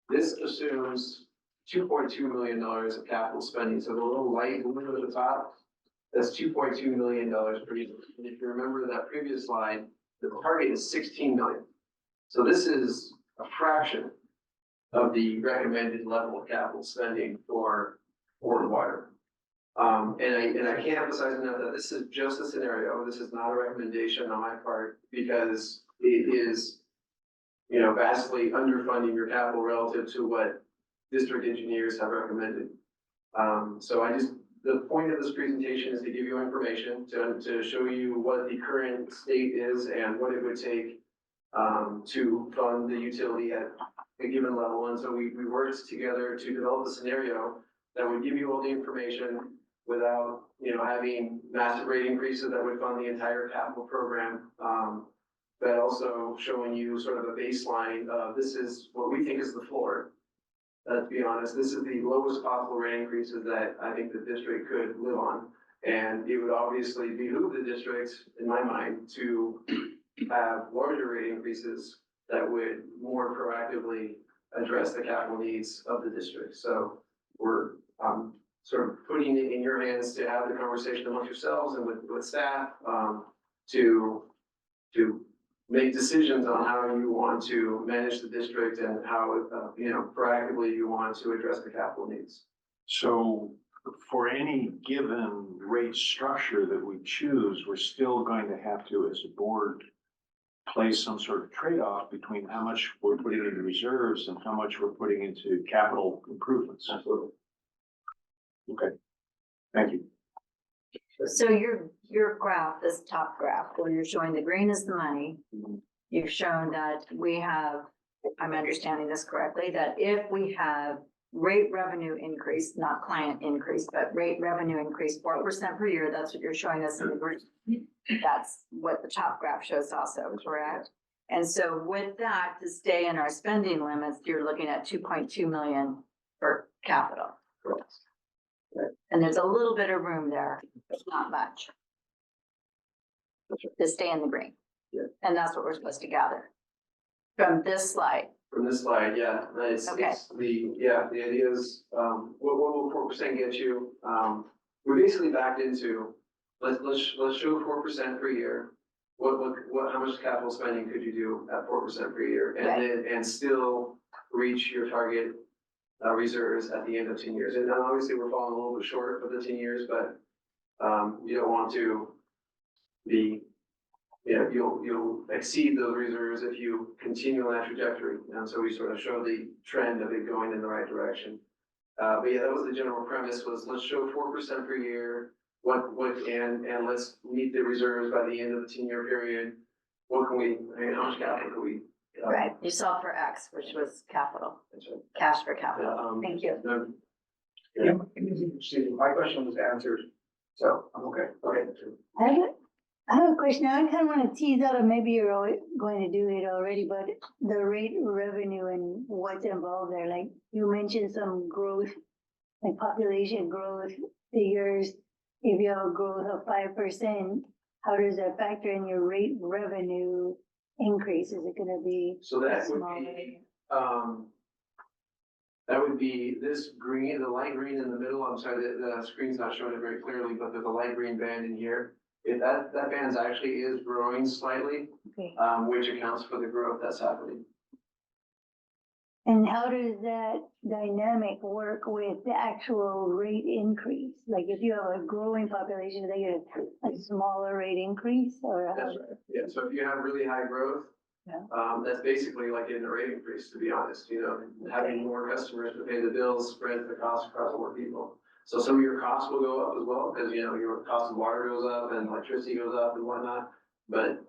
This assumes $2.2 million of capital spending. So the little light blue at the top, that's $2.2 million per year. And if you remember that previous slide, the target is 16 million. So this is a fraction of the recommended level of capital spending for water. And I can't emphasize enough that this is just a scenario. This is not a recommendation on my part because it is, vastly underfunding your capital relative to what district engineers have recommended. So the point of this presentation is to give you information, to show you what the current state is and what it would take to fund the utility at a given level. And so we worked together to develop a scenario that would give you all the information without, having massive rate increases that would fund the entire capital program. But also showing you sort of a baseline of this is what we think is the floor. To be honest, this is the lowest possible rate increases that I think the district could live on. And it would obviously behoove the district, in my mind, to have larger rate increases that would more proactively address the capital needs of the district. So we're sort of putting it in your hands to have the conversation amongst yourselves and with staff to make decisions on how you want to manage the district and how, proactively you want to address the capital needs.
So for any given rate structure that we choose, we're still going to have to, as a board, place some sort of trade-off between how much we're putting into reserves and how much we're putting into capital improvements.
Absolutely.
Okay, thank you.
So your graph, this top graph, where you're showing the green is the money, you've shown that we have, I'm understanding this correctly, that if we have rate revenue increase, not client increase, but rate revenue increase 4% per year, that's what you're showing us in the green. That's what the top graph shows also, correct? And so with that, to stay in our spending limits, you're looking at 2.2 million for capital.
Correct.
And there's a little bit of room there, but not much. To stay in the green.
Yeah.
And that's what we're supposed to gather from this slide.
From this slide, yeah, it's the idea is, what will 4% get you? We basically backed into, let's show 4% per year. How much capital spending could you do at 4% per year? And
Right.
then, and still reach your target reserves at the end of 10 years. And then obviously we're falling a little bit short of the 10 years, but you don't want to be, you'll exceed those reserves if you continue on that trajectory. And so we sort of show the trend of it going in the right direction. But yeah, that was the general premise, was let's show 4% per year, and let's meet the reserves by the end of the 10-year period. what can we, I mean, how much capital can we?
Right, you saw for X, which was capital,
That's right.
cash for capital.
Thank you.
Yeah.
Excuse me, my question was answered, so I'm okay.
Okay.
I have a question. I kind of want to tease out, or maybe you're going to do it already, but the rate revenue and what's involved there. Like you mentioned some growth, like population growth figures. If you have a growth of 5%, how does that factor in your rate revenue increase? Is it going to be
So that would
smaller?
be, that would be this green, the light green in the middle. I'm sorry, the screen's not showing it very clearly, but there's a light green band in here. If that band actually is growing slightly,
Okay.
which accounts for the growth that's happening.
And how does that dynamic work with the actual rate increase? Like if you have a growing population, they get a smaller rate increase or? how-
That's right. Yeah, so if you have really high growth,
Yeah.
that's basically like getting a rate increase, to be honest, having more customers to pay the bills, spread the cost across more people. So some of your costs will go up as well, because, your cost of water goes up and electricity goes up and whatnot, but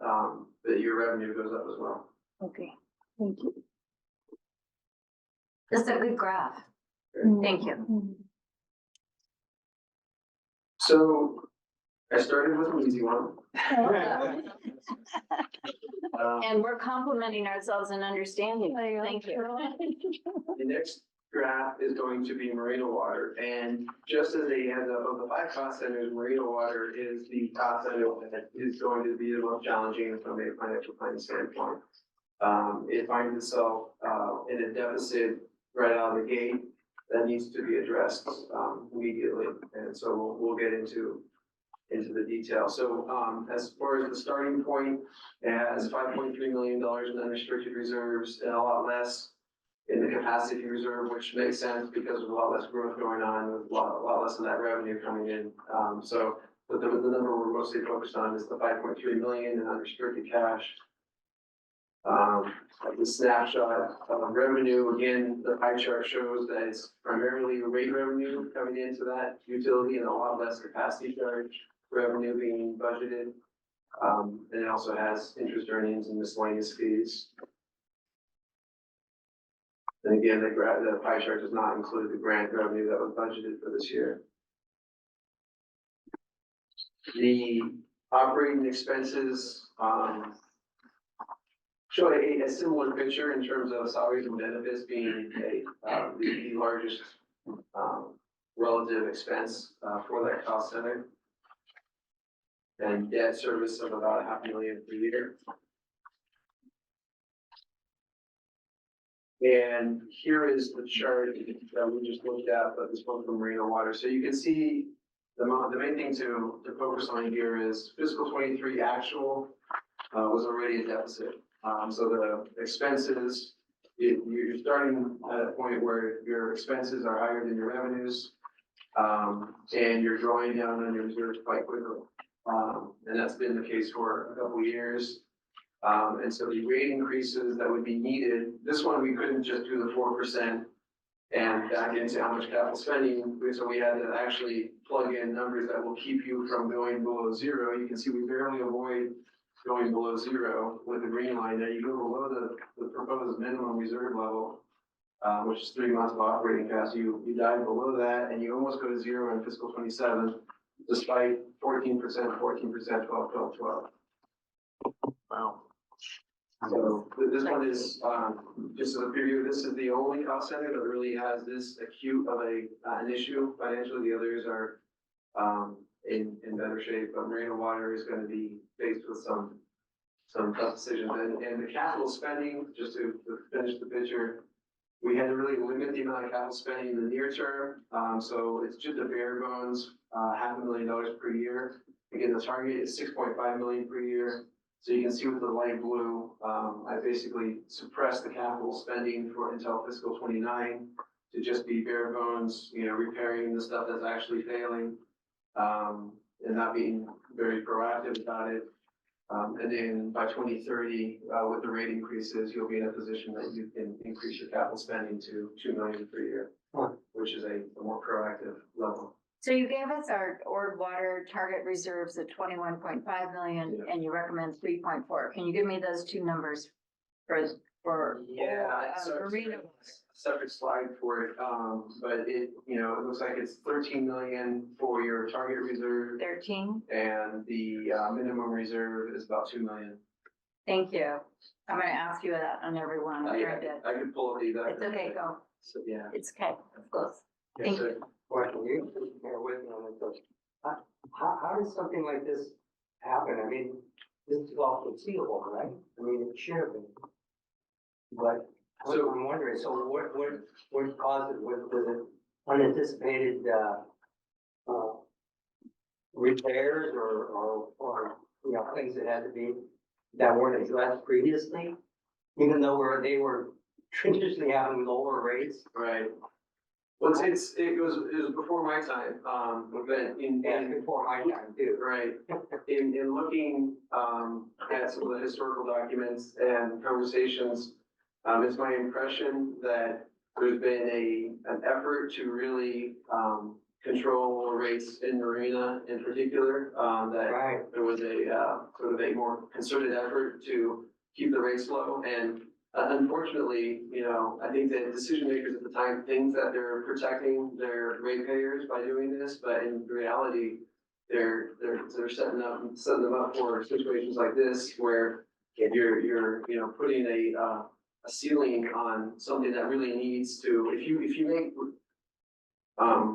your revenue goes up as well.
Okay, thank you.
This is a good graph. Thank you.
Mhm.
So I started with an easy one.
And we're complimenting ourselves and understanding. Thank you.
The next graph is going to be Marina Water, and just as of the 5 cost centers, Marina Water is the cost center that is going to be the most challenging from a financial planning standpoint. It finds itself in a deficit right out of the gate that needs to be addressed immediately, and so we'll get into the detail. So as far as the starting point, it has $5.3 million in unrestricted reserves and a lot less in the capacity reserve, which makes sense because there's a lot less growth going on, with a lot less of that revenue coming in. But the number we're mostly focused on is the 5.3 million in unrestricted cash. The snapshot of revenue, again, the pie chart shows that it's primarily rate revenue coming into that utility and a lot less capacity charge revenue being budgeted. And it also has interest earnings and miscellaneous fees. And again, the pie chart does not include the grant revenue that was budgeted for this year. The operating expenses show a similar picture in terms of salaries and benefits being the largest relative expense for that cost center. And debt service of about $500,000 per year. And here is the chart that we just looked at, but this one from Marina Water. So you can see the main thing to focus on here is fiscal 23 actual was already a deficit. So the expenses, you're starting at a point where your expenses are higher than your revenues, and you're drawing down on your reserves quite quickly. And that's been the case for a couple of years. And so the rate increases that would be needed, this one, we couldn't just do the 4% and back into how much capital spending. So we had to actually plug in numbers that will keep you from going below zero. You can see we barely avoid going below zero with the green line. There you go below the proposed minimum reserve level, which is 3 months of operating costs. You dive below that and you almost go to zero in fiscal 27, despite 14%, 14%, 12, 12, 12.
Wow.
So this one is, just as a preview, this is the only cost center that really has this acute of an issue financially. The others are in better shape, but Marina Water is going to be faced with some tough decisions. And the capital spending, just to finish the picture, we had to really limit the amount of capital spending in the near term. So it's just a bare bones, $500,000 per year. Again, the target is 6.5 million per year. So you can see with the light blue, I basically suppressed the capital spending until fiscal 29 to just be bare bones, repairing the stuff that's actually failing, and not being very proactive about it. And then by 2030, with the rate increases, you'll be in a position that you can increase your capital spending to 2 million per year, which is a more proactive level.
So you gave us our Ord water target reserves of 21.5 million and you recommend 3.4. Can you give me those two numbers for marina?
Separate slide for it, but it, you know, it looks like it's 13 million for your target reserve
13?
and the minimum reserve is about 2 million.
Thank you. I'm gonna ask you that on every one. I'm trying to,
I could pull up these.
it's okay, go.
So, yeah.
It's okay, it's close.
Yes,
Thank
sir.
you.
Question, you bear with me on this. How does something like this happen? I mean, this is all foreseeable, right? I mean, it should have been. But
So-
I'm wondering, so what caused it? Was it unanticipated, repairs or, you know, things that had to be, that weren't addressed previously? Even though they were traditionally having lower rates?
Right. Well, it was before my time, but
And before my time too.
right, in looking, at some of the historical documents and conversations, it's my impression that there's been an effort to really, control rates in marina in particular, that
Right.
there was a, sort of a more concerted effort to keep the rates low. And unfortunately, you know, I think that decision makers at the time think that they're protecting their ratepayers by doing this, but in reality, they're setting them up for situations like this where you're, you know, putting a ceiling on something that really needs to, if you make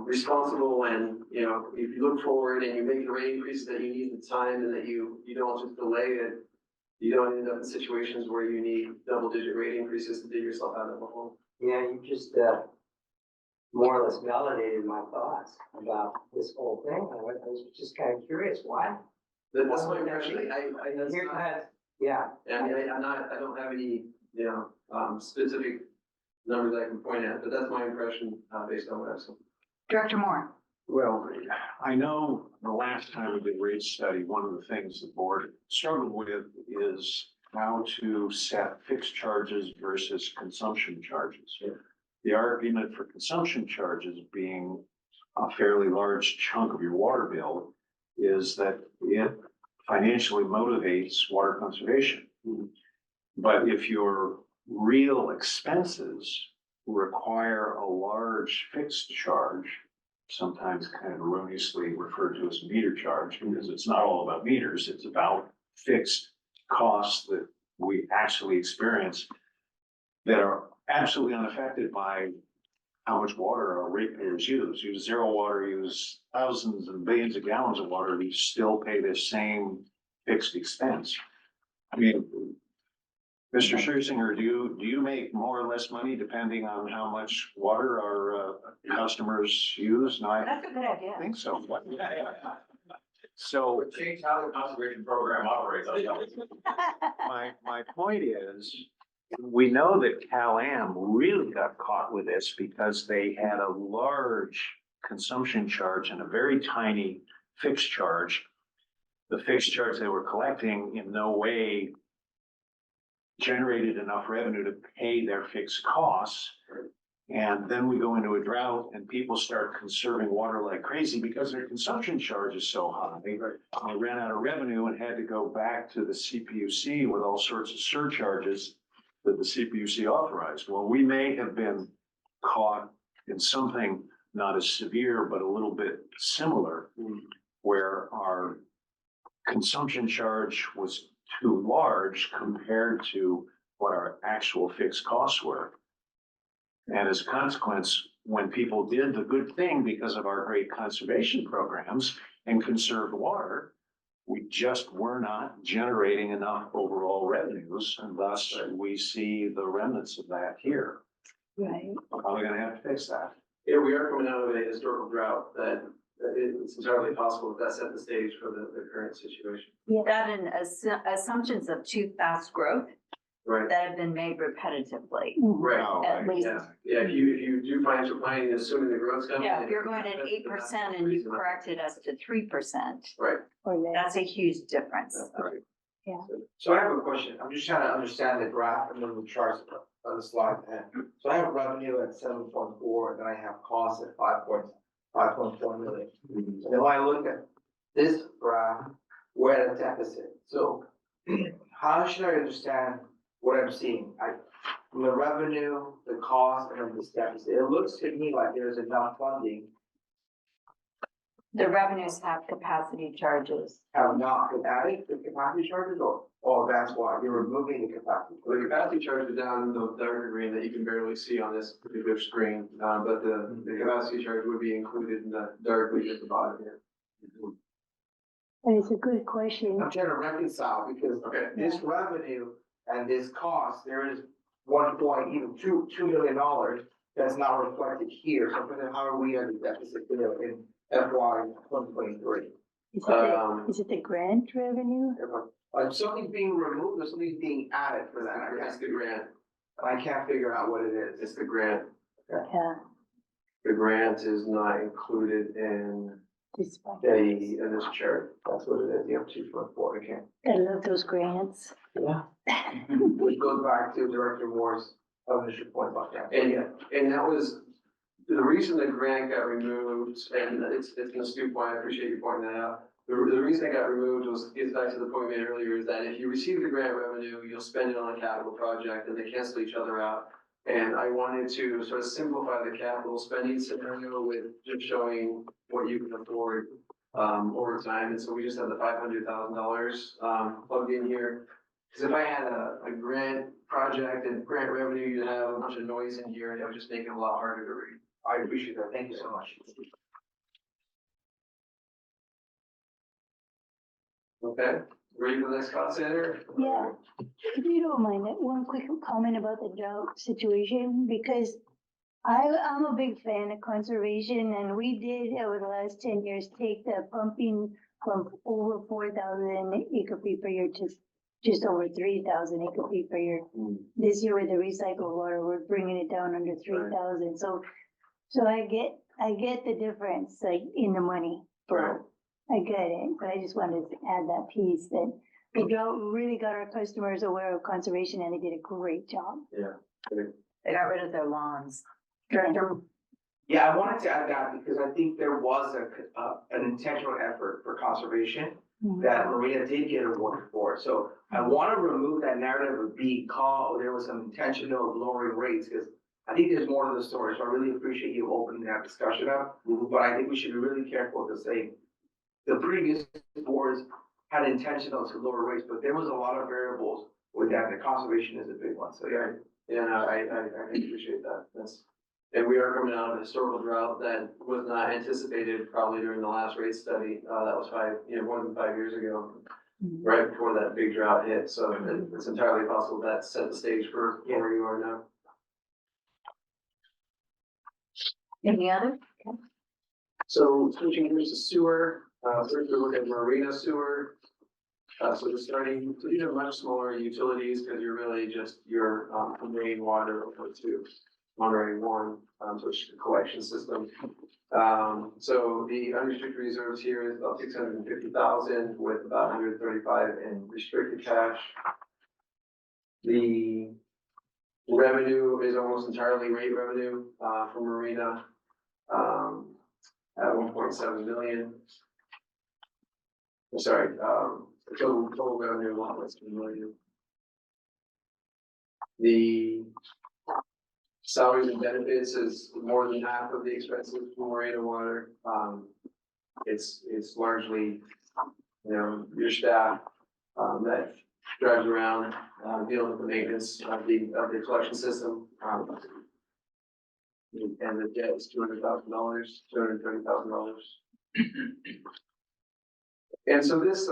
responsible and, you know, if you look forward and you make the rate increases that you need at the time and that you don't just delay it, you don't end up in situations where you need double-digit rate increases to dig yourself out of a hole.
Yeah, you just, more or less validated my thoughts about this whole thing. I was just kind of curious, why?
That's my impression. That's
Here
not,
has, yeah.
I mean, I don't have any, you know, specific numbers I can point at, but that's my impression, based on what I've seen.
Director Moore.
Well, I know the last time we did rate study, one of the things the board struggled with is how to set fixed charges versus consumption charges.
Yeah.
The argument for consumption charges being a fairly large chunk of your water bill is that it financially motivates water conservation. But if your real expenses require a large fixed charge, sometimes kind of erroneously referred to as a meter charge, because it's not all about meters, it's about fixed costs that we actually experience that are absolutely unaffected by how much water our ratepayers use. Use zero water, use thousands and billions of gallons of water, we still pay the same fixed expense. I mean, Mr. Scherzinger, do you make more or less money depending on how much water our customers use? No, I
That's a good idea.
think so. So
Change how the conservation program operates.
my point is, we know that Cal-Am really got caught with this because they had a large consumption charge and a very tiny fixed charge. The fixed charge they were collecting in no way generated enough revenue to pay their fixed costs. And then we go into a drought and people start conserving water like crazy because their consumption charge is so high. They ran out of revenue and had to go back to the CPUC with all sorts of surcharges that the CPUC authorized. Well, we may have been caught in something not as severe, but a little bit similar, where our consumption charge was too large compared to what our actual fixed costs were. And as a consequence, when people did the good thing because of our great conservation programs and conserved water, we just were not generating enough overall revenues, and thus we see the remnants of that here.
Right.
How are we gonna have to fix that?
Yeah, we are coming out of a historical drought that it's entirely possible that set the stage for the current situation.
That and assumptions of too fast growth
Right.
that have been made repetitively.
Right.
Oh,
At least.
Yeah, if you do financial planning, assuming the growth's coming.
Yeah, if you're going at 8% and you corrected us to 3%,
Right.
Or less.
that's a huge difference.
Right.
So I have a question. I'm just trying to understand the graph and then the charts on the slide. So I have revenue at 7.4, and then I have costs at 5.7. 5.4 million. And then when I look at this graph, we're at a deficit. So how should I understand what I'm seeing? From the revenue, the cost, and then this deficit, it looks to me like there's enough funding,
The revenues have capacity charges.
have not been added to capacity charges, or that's why you're removing the capacity.
The capacity charge is down in the darker green that you can barely see on this particular screen, but the capacity charge would be included in the dark green at the bottom here.
And it's a good question.
I'm trying to reconcile because
Okay.
this revenue and this cost, there is $2 million that's not reflected here. So then how are we at a deficit there in FY 2023?
Is it the grant revenue?
Something's being removed or something's being added for that.
That's the grant,
I can't figure out what it is.
it's the grant.
Yeah,
The grant is not included in
this one.
in this chart.
That's what it is. You have 2.4. Okay.
I love those grants.
Yeah. Which goes back to Director Moore's initial point about that.
And that was, the reason the grant got removed, and it's an astute point, I appreciate you pointing that out. The reason it got removed gets back to the point we made earlier, is that if you receive the grant revenue, you'll spend it on a capital project and they cancel each other out. And I wanted to sort of simplify the capital spending scenario with just showing what you can afford over time. And so we just have the $500,000 plugged in here. Because if I had a grant project and grant revenue, you'd have a bunch of noise in here and it would just make it a lot harder to read.
I appreciate that. Thank you so much.
Okay, ready for the next cost center?
Yeah. If you don't mind, one quick comment about the drought situation, because I'm a big fan of conservation, and we did over the last 10 years take the pumping from over 4,000 acre feet per year to just over 3,000 acre feet per year. This year with the recycled water, we're bringing it down under 3,000. So I get the difference, like in the money.
Right.
I get it, but I just wanted to add that piece that the drought really got our customers aware of conservation, and they did a great job.
They got rid of their lawns.
Director,
Yeah, I wanted to add that because I think there was an intentional effort for conservation that Marina did get awarded for. So I want to remove that narrative of being called, there was some intentional lowering rates, because I think there's more to the story. So I really appreciate you opening that discussion up. But I think we should be really careful to say the previous boards had intentional to lower rates, but there was a lot of variables with that. The conservation is a big one. So yeah,
No, I appreciate that. And we are coming out of a historical drought that was not anticipated probably during the last rate study. That was more than 5 years ago, right before that big drought hit. So it's entirely possible that set the stage for where you are now.
Any other?
So switching gears to sewer, first we look at marina sewer. So we're starting, so these are much smaller utilities because you're really just your conveying water over to Monterey One, so it's a collection system. So the unrestricted reserves here is about 650,000 with about 135 in restricted cash. The revenue is almost entirely rate revenue from marina at 1.7 million. Sorry, total revenue 1.7 million. The salaries and benefits is more than half of the expenses for marina water. It's largely, your staff that drives around dealing with the maintenance of the collection system. And the debt is $200,000, $230,000. And so this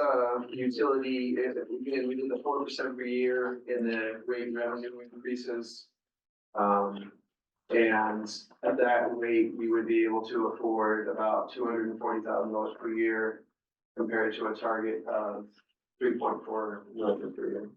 utility, again, we did the 4% per year in the rate revenue increases. And at that rate, we would be able to afford about $240,000 per year compared to a target of 3.4 million per year.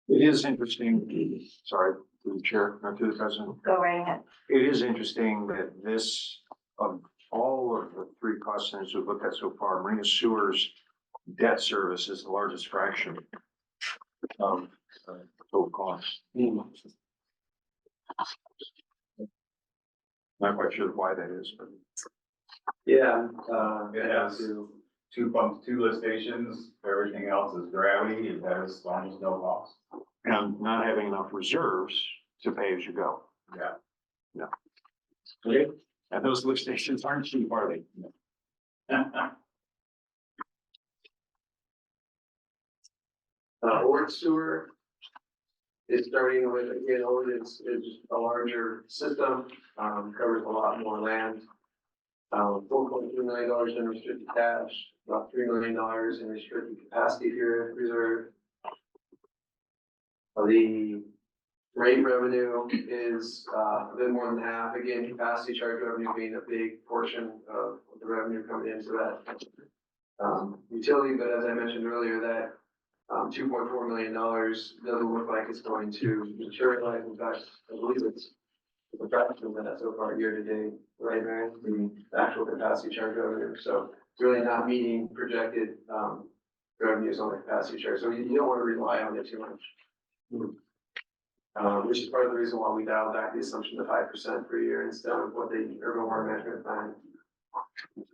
It is interesting, sorry, to the chair, not to the president.
Go right ahead.
It is interesting that this, of all of the three cost centers we've looked at so far, marina sewers debt service is the largest fraction of total cost. Not quite sure why that is, but.
Yeah,
It has two pumps, two lift stations, everything else is gravity, it has almost no cost.
And not having enough reserves to pay as you go.
Yeah.
Okay. And those lift stations aren't cheap, are they?
Ord sewer is starting with, again, Ord is a larger system, covers a lot more land. $4.2 million in restricted cash, about $3 million in restricted capacity here reserve. The rate revenue is a bit more than half. Again, capacity charge revenue being a big portion of the revenue coming into that utility. But as I mentioned earlier, that $2.4 million doesn't look like it's going to materialize. In fact, I believe it's a fraction of that so far year to date, right, Mary? The actual capacity charge revenue. So it's really not meeting projected revenues on the capacity charge. So you don't want to rely on it too much. Which is part of the reason why we dialed back the assumption to 5% per year instead of what the urban water management plan.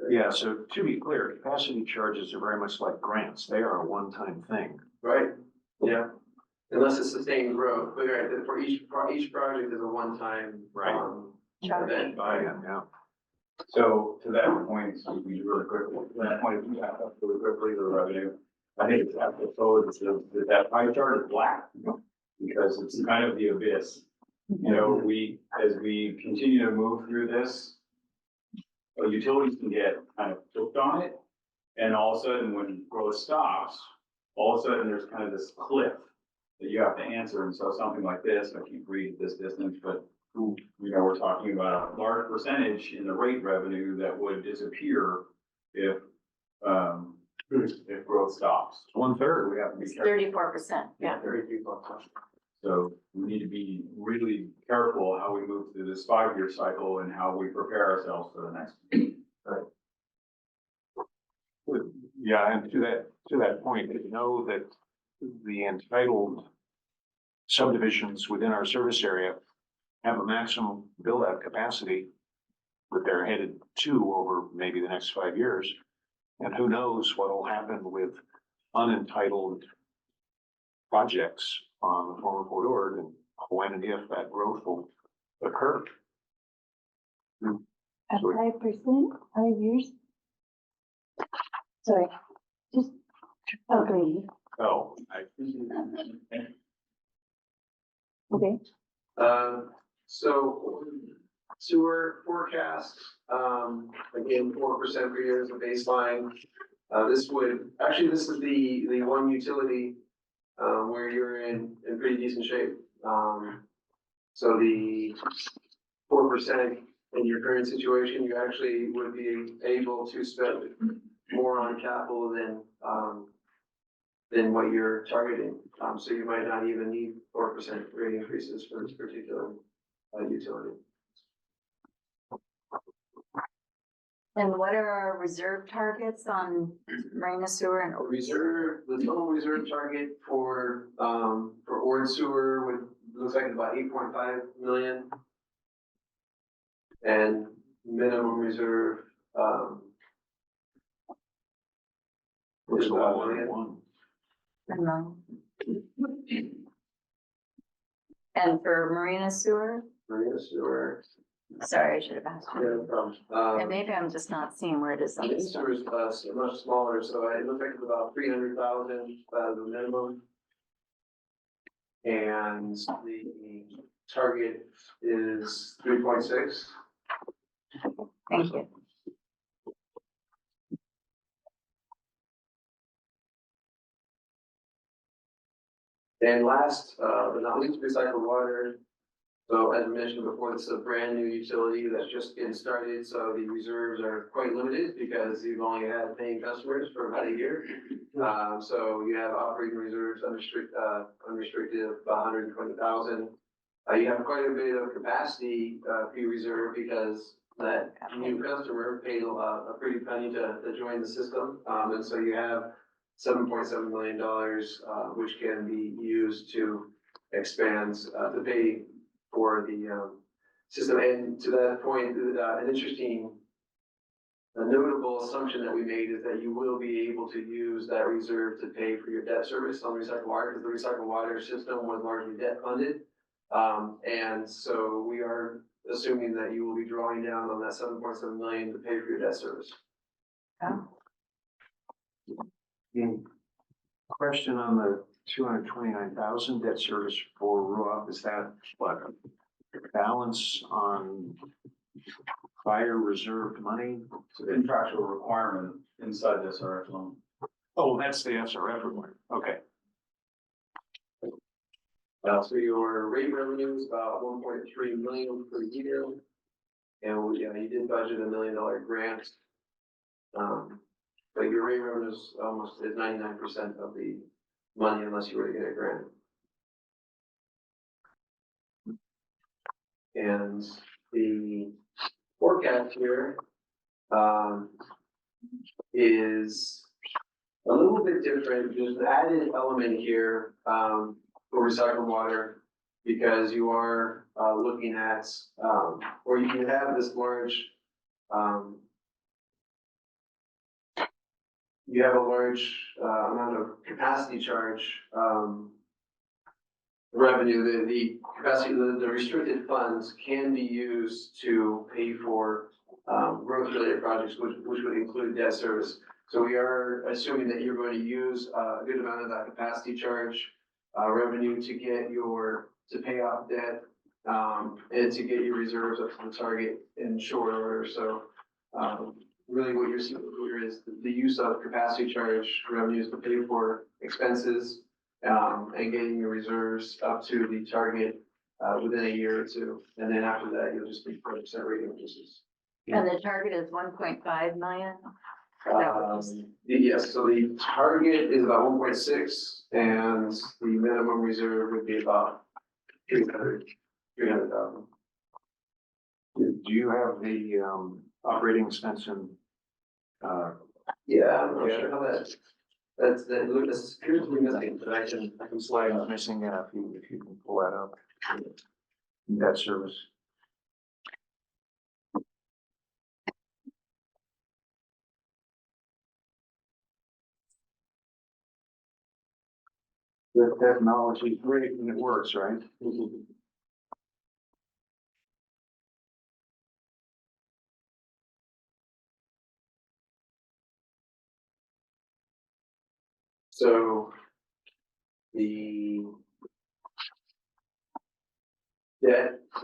Yeah, so to be clear, capacity charges are very much like grants. They are a one-time thing.
Right? Yeah. Unless it's sustained growth, but right, for each project is a one-time,
Right.
event.
Yeah.
So to that point, excuse me, really quickly, to that point, if we have up really quickly the revenue, I think it's apropos that pie chart is black because it's kind of the abyss. You know, as we continue to move through this, utilities can get kind of hooked on it. And all of a sudden, when growth stops, all of a sudden there's kind of this cliff that you have to answer. And so something like this, I can't read this distance, but you know, we're talking about a large percentage in the rate revenue that would disappear if growth stops.
1/3.
We have to be careful.
34%, yeah.
32%.
So we need to be really careful how we move through this 5-year cycle and how we prepare ourselves for the next.
Yeah, and to that point, you know that the entitled subdivisions within our service area have a maximum build-out capacity that they're headed to over maybe the next 5 years. And who knows what will happen with unentitled projects on the former Port Ord and when and if that growth will occur.
At 5%, 5 years? Sorry, just, okay,
Oh,
okay.
So sewer forecast, again, 4% per year is the baseline. This is the one utility, where you're in pretty decent shape. So the 4% in your current situation, you actually would be able to spend more on capital than what you're targeting. So you might not even need 4% rate increases for this particular utility.
And what are our reserve targets on Marina Sewer and?
The total reserve target for Ord Sewer looks like it's about 8.5 million. And minimum reserve,
looks
is
a
about
lot
$1 million.
one.
And for Marina Sewer?
Marina Sewer,
Sorry, I should have asked
yeah,
you.
no problem.
And maybe I'm just not seeing where it is on
Marina
this.
Sewer is much smaller, so it looks like it's about 300,000 the minimum. And the target is 3.6.
Thank you.
And last, but not least, recycled water. So as mentioned before, this is a brand new utility that's just getting started, so the reserves are quite limited because you've only had paying customers for about a year. So you have operating reserves unrestricted of about 120,000. You have quite a bit of capacity fee reserve because that new customer paid a pretty penny to join the system. And so you have $7.7 million, which can be used to expand, to pay for the, system. And to that point, an interesting, a notable assumption that we made is that you will be able to use that reserve to pay for your debt service on recycled water, because the recycled water system was largely debt funded. And so we are assuming that you will be drawing down on that 7.7 million to pay for your debt service.
Question on the 229,000 debt service for RUAP, is that what, a balance on prior reserved money?
It's a contractual requirement inside this SRF loan.
Oh, that's the SRF requirement, okay.
So your rate revenue is about 1.3 million per year. And yeah, you did budget $1 million grant. But your rate revenue is almost at 99% of the money unless you were to get a grant. And the forecast here is a little bit different. There's an added element here for recycled water because you are looking at, or you can have this large, you have a large amount of capacity charge revenue. The capacity, the restricted funds can be used to pay for growth-related projects, which would include debt service. So we are assuming that you're going to use a good amount of that capacity charge revenue to get to pay off debt and to get your reserves up to the target in short order. So really what you're seeing here is the use of capacity charge revenues to pay for expenses and getting your reserves up to the target within a year or two. And then after that, you'll just be 4% rate increases.
And the target is 1.5 million?
Yes, so the target is about 1.6 and the minimum reserve would be about 300,000.
Do you have the operating expense in?
Yeah, I'm not sure how that appears to be missing, but I can slide
Slide
up.
missing, if you can pull that up. Debt service. The technology is great and it works, right?
So the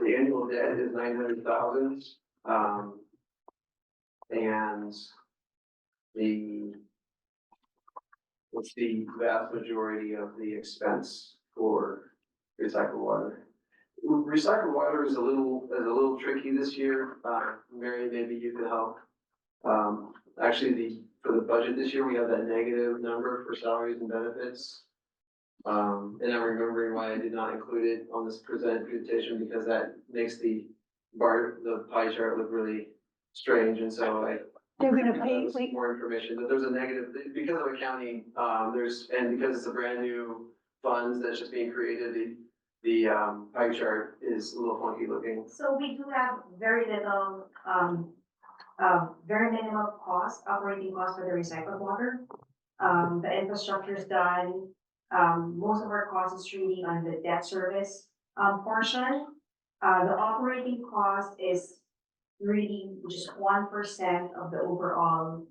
annual debt is 900,000. And it's the vast majority of the expense for recycled water. Recycled water is a little tricky this year. Mary, maybe you could help. Actually, for the budget this year, we have that negative number for salaries and benefits. And I'm remembering why I did not include it on this presentation because that makes the pie chart look really strange. And so
They're gonna pay,
some more information, but there's a negative, because of accounting, and because it's a brand new funds that's just being created, the pie chart is a little funky looking.
So we do have very little, very minimal cost, operating cost for the recycled water. The infrastructure is done. Most of our cost is really on the debt service portion. The operating cost is really just 1% of the overall.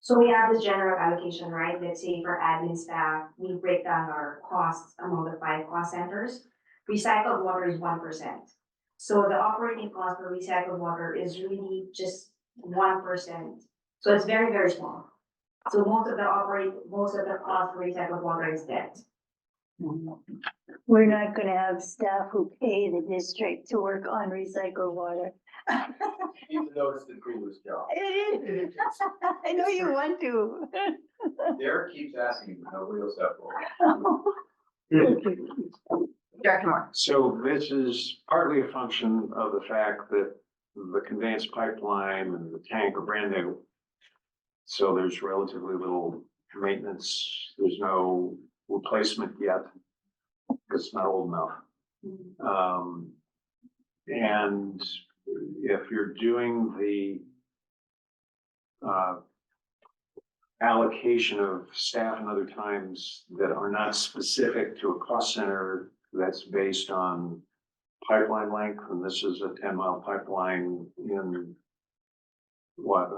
So we have this general allocation, right? Let's say for admin staff, we break down our costs among the 5 cost centers. Recycled water is 1%. So the operating cost for recycled water is really just 1%. So it's very, very small. So most of the cost for recycled water is debt.
we're not gonna have staff who pay the district to work on recycled water.
Even though it's the coolest job.
It is. I know you want to.
Derek keeps asking, but nobody will step forward.
Director Moore.
So this is partly a function of the fact that the conveyance pipeline and the tank are brand new. So there's relatively little maintenance. There's no replacement yet. It's not old enough. And if you're doing the allocation of staff and other times that are not specific to a cost center, that's based on pipeline length, and this is a 10-mile pipeline in what,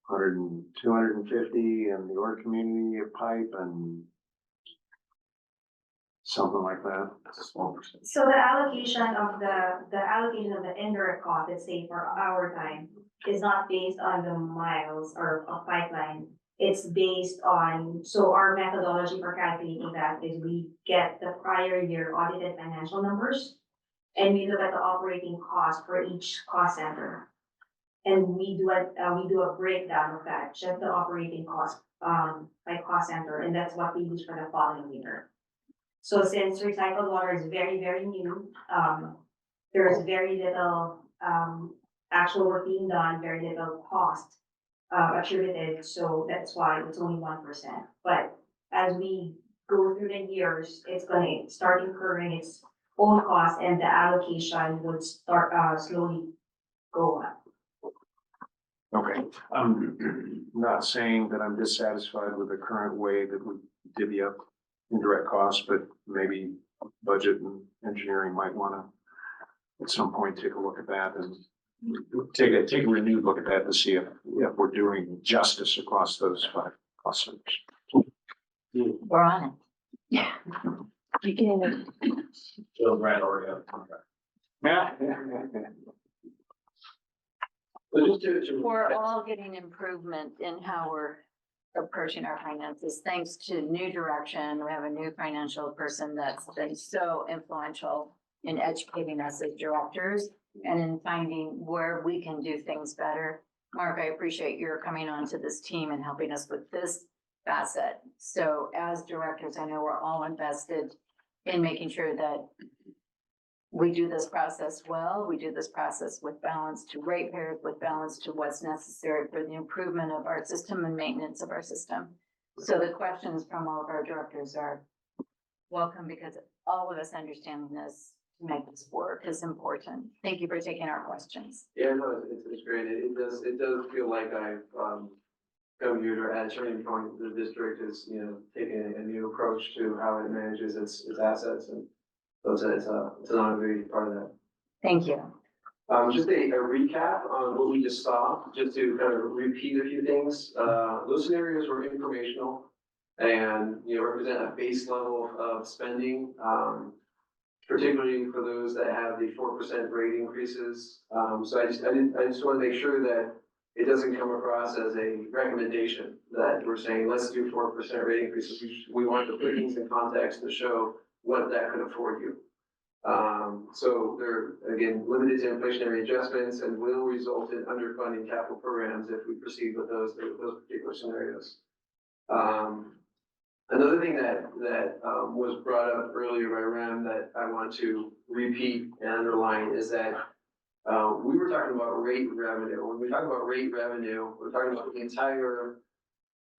250 in the Orr community of pipe and something like that.
That's a small percentage.
So the allocation of the indirect cost, let's say for our time, is not based on the miles or a pipeline. It's based on, so our methodology for calculating that is we get the prior year audited financial numbers and we look at the operating cost for each cost center. And we do a breakdown of that, just the operating cost, by cost center, and that's what we use for the following year. So since recycled water is very, very new, there is very little, actual work being done, very little cost, attributed, so that's why it's only 1%. But as we go through the years, it's gonna start incurring its own cost and the allocation would start, slowly go up.
Okay, I'm not saying that I'm dissatisfied with the current way that we divvy up indirect costs, but maybe budget and engineering might wanna at some point take a look at that and take a renewed look at that to see if we're doing justice across those 5 cost centers.
We're on it.
Yeah. Beginning of
Hildebrand already have a contract.
Yeah.
So just to.
We're all getting improvement in how we're approaching our finances, thanks to new direction. We have a new financial person that's been so influential in educating us as directors and in finding where we can do things better. Mark, I appreciate your coming onto this team and helping us with this facet. So as directors, I know we're all invested in making sure that we do this process well. We do this process with balance to ratepayers, with balance to what's necessary for the improvement of our system and maintenance of our system. So the questions from all of our directors are welcome, because all of us understanding this to make this work is important. Thank you for taking our questions.
Yeah, no, it's great. It does feel like I've, come here to at a turning point. The district is, taking a new approach to how it manages its assets, and so it's an honor to be part of that.
Thank you.
Just a recap on what we just saw, just to kind of repeat a few things. Those scenarios were informational and, represent a base level of spending, particularly for those that have the 4% rate increases. So I just want to make sure that it doesn't come across as a recommendation that we're saying, let's do 4% rate increases. We want to put things in context to show what that could afford you. So they're, again, limited to inflationary adjustments and will result in underfunding capital programs if we proceed with those particular scenarios. Another thing that was brought up earlier by Rem that I want to repeat and underline is that we were talking about rate revenue. When we talk about rate revenue, we're talking about the entire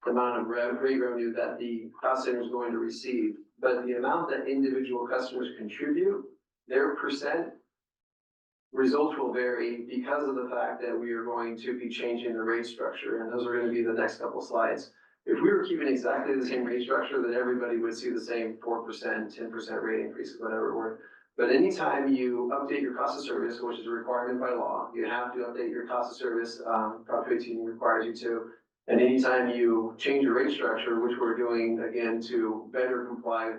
amount of rate revenue that the cost center is going to receive. But the amount that individual customers contribute, their percent results will vary because of the fact that we are going to be changing the rate structure. And those are going to be the next couple slides. If we were keeping exactly the same rate structure, then everybody would see the same 4%, 10% rate increases, whatever it were. But anytime you update your cost of service, which is a requirement by law, you have to update your cost of service, Prop 15 requires you to. And anytime you change your rate structure, which we're doing again to better comply,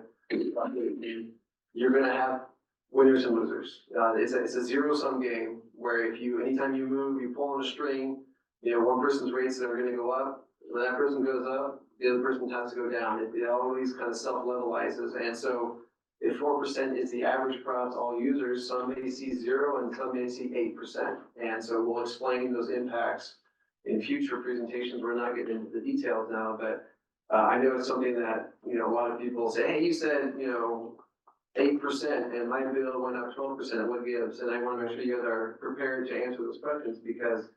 you're gonna have winners and losers. It's a zero-sum game where anytime you move, you pull on a string, one person's rates are gonna go up, when that person goes up, the other person has to go down. It always kind of self-levelizes. And so if 4% is the average across all users, some may see 0 and some may see 8%. And so we'll explain those impacts in future presentations. We're not getting into the details now, but I know it's something that, a lot of people say, hey, you said, 8% and my bill went up 12%, what gives? And I want to make sure you guys are prepared to answer those questions because,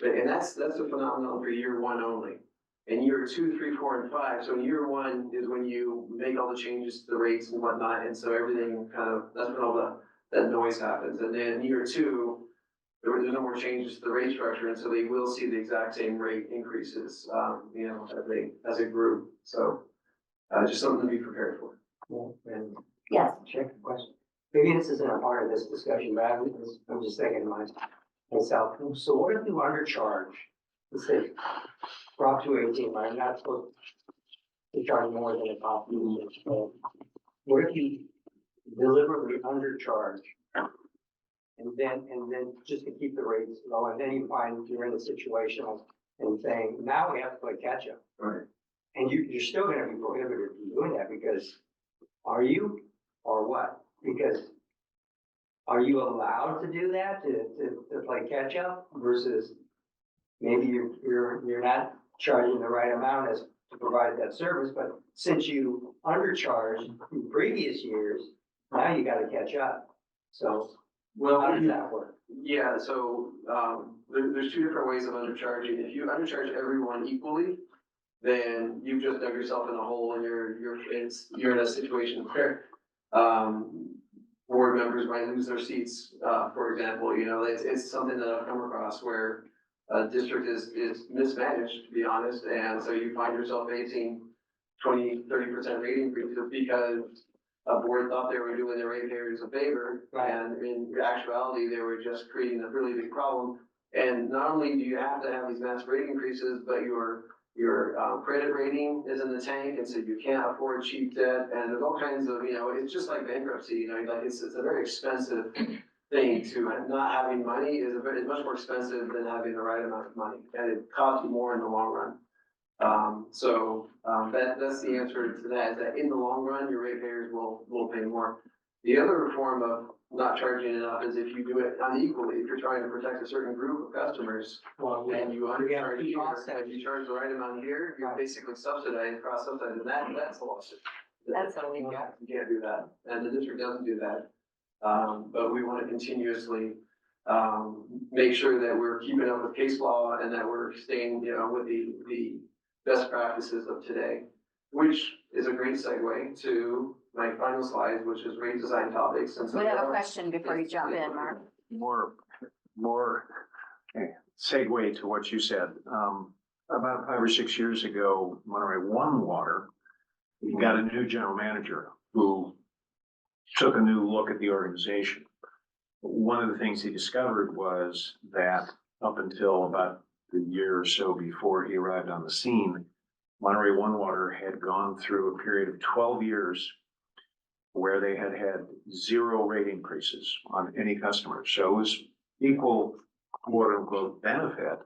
and that's a phenomenon for year one only. And year 2, 3, 4, and 5, so in year 1 is when you make all the changes to the rates and whatnot, and so everything kind of, that's when all that noise happens. And then year 2, there's no more changes to the rate structure, and so they will see the exact same rate increases, as a group. So, just something to be prepared for.
And
Yes.
check the question. Maybe this isn't a part of this discussion, but I'm just thinking to myself, so what if you undercharge? Let's say, Prop 218, right, not supposed to charge more than a Prop 218. What if you deliberately undercharge? And then just to keep the rates low, and then you find you're in a situation and saying, now we have to play catch up.
Right.
And you're still gonna be prohibited from doing that because, are you, or what? Because are you allowed to do that, to play catch up versus maybe you're not charging the right amount as to provide that service, but since you undercharged in previous years, now you gotta catch up. So how does that work?
Yeah, so, there's 2 different ways of undercharging. If you undercharge everyone equally, then you've just dug yourself in a hole and you're in a situation where, board members might lose their seats, for example, it's something that I've come across where a district is mismanaged, to be honest, and so you find yourself facing 20-30% rate increases because a board thought they were doing their ratepayers a favor,
Right.
and in actuality, they were just creating a really big problem. And not only do you have to have these mass rate increases, but your credit rating is in the tank, and so you can't afford cheap debt, and there's all kinds of, it's just like bankruptcy, like it's a very expensive thing to not having money is much more expensive than having the right amount of money, and it costs you more in the long run. That's the answer to that, is that in the long run, your ratepayers will pay more. The other form of not charging enough is if you do it unequally, if you're trying to protect a certain group of customers, and you undercharge here, and you charge the right amount here, you're basically subsidized, cross-subsidized, and that's a lawsuit.
That's illegal.
You can't do that, and the district doesn't do that. But we want to continuously, make sure that we're keeping up with case law and that we're staying, with the best practices of today, which is a great segue to my final slide, which is rate design topics. And so
We have a question before you jump in, Mark.
More segue to what you said. About 5 or 6 years ago, Monterey Water got a new general manager who took a new look at the organization. One of the things he discovered was that up until about a year or so before he arrived on the scene, Monterey Water had gone through a period of 12 years where they had had 0 rate increases on any customer. So it was equal, quote unquote, benefit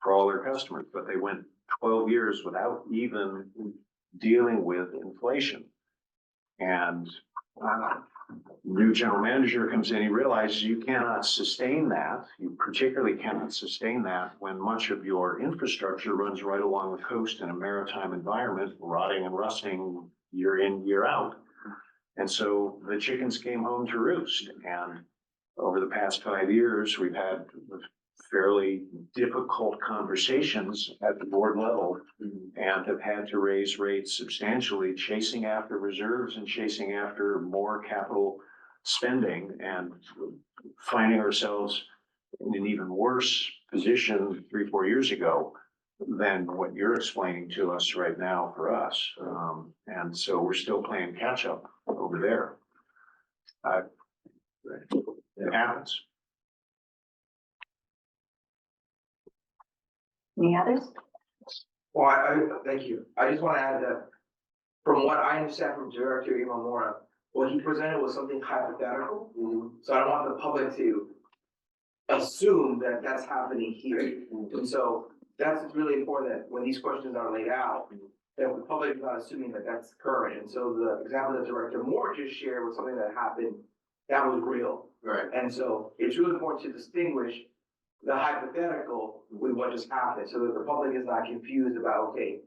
for all their customers, but they went 12 years without even dealing with inflation. And new general manager comes in, he realizes you cannot sustain that. You particularly cannot sustain that when much of your infrastructure runs right along the coast in a maritime environment, rotting and rusting year in, year out. And so the chickens came home to roost. And over the past 5 years, we've had fairly difficult conversations at the board level and have had to raise rates substantially, chasing after reserves and chasing after more capital spending, and finding ourselves in an even worse position 3-4 years ago than what you're explaining to us right now for us. And so we're still playing catch up over there. It happens.
Any others?
Well, thank you. I just want to add that from what I understand from Director Imamura, what he presented was something hypothetical. So I don't want the public to assume that that's happening here. And so that's really important that when these questions are laid out, that the public is not assuming that that's current. And so the example that Director Moore just shared was something that happened that was real.
Right.
And so it's really important to distinguish the hypothetical with what just happened, so that the public is not confused about, okay,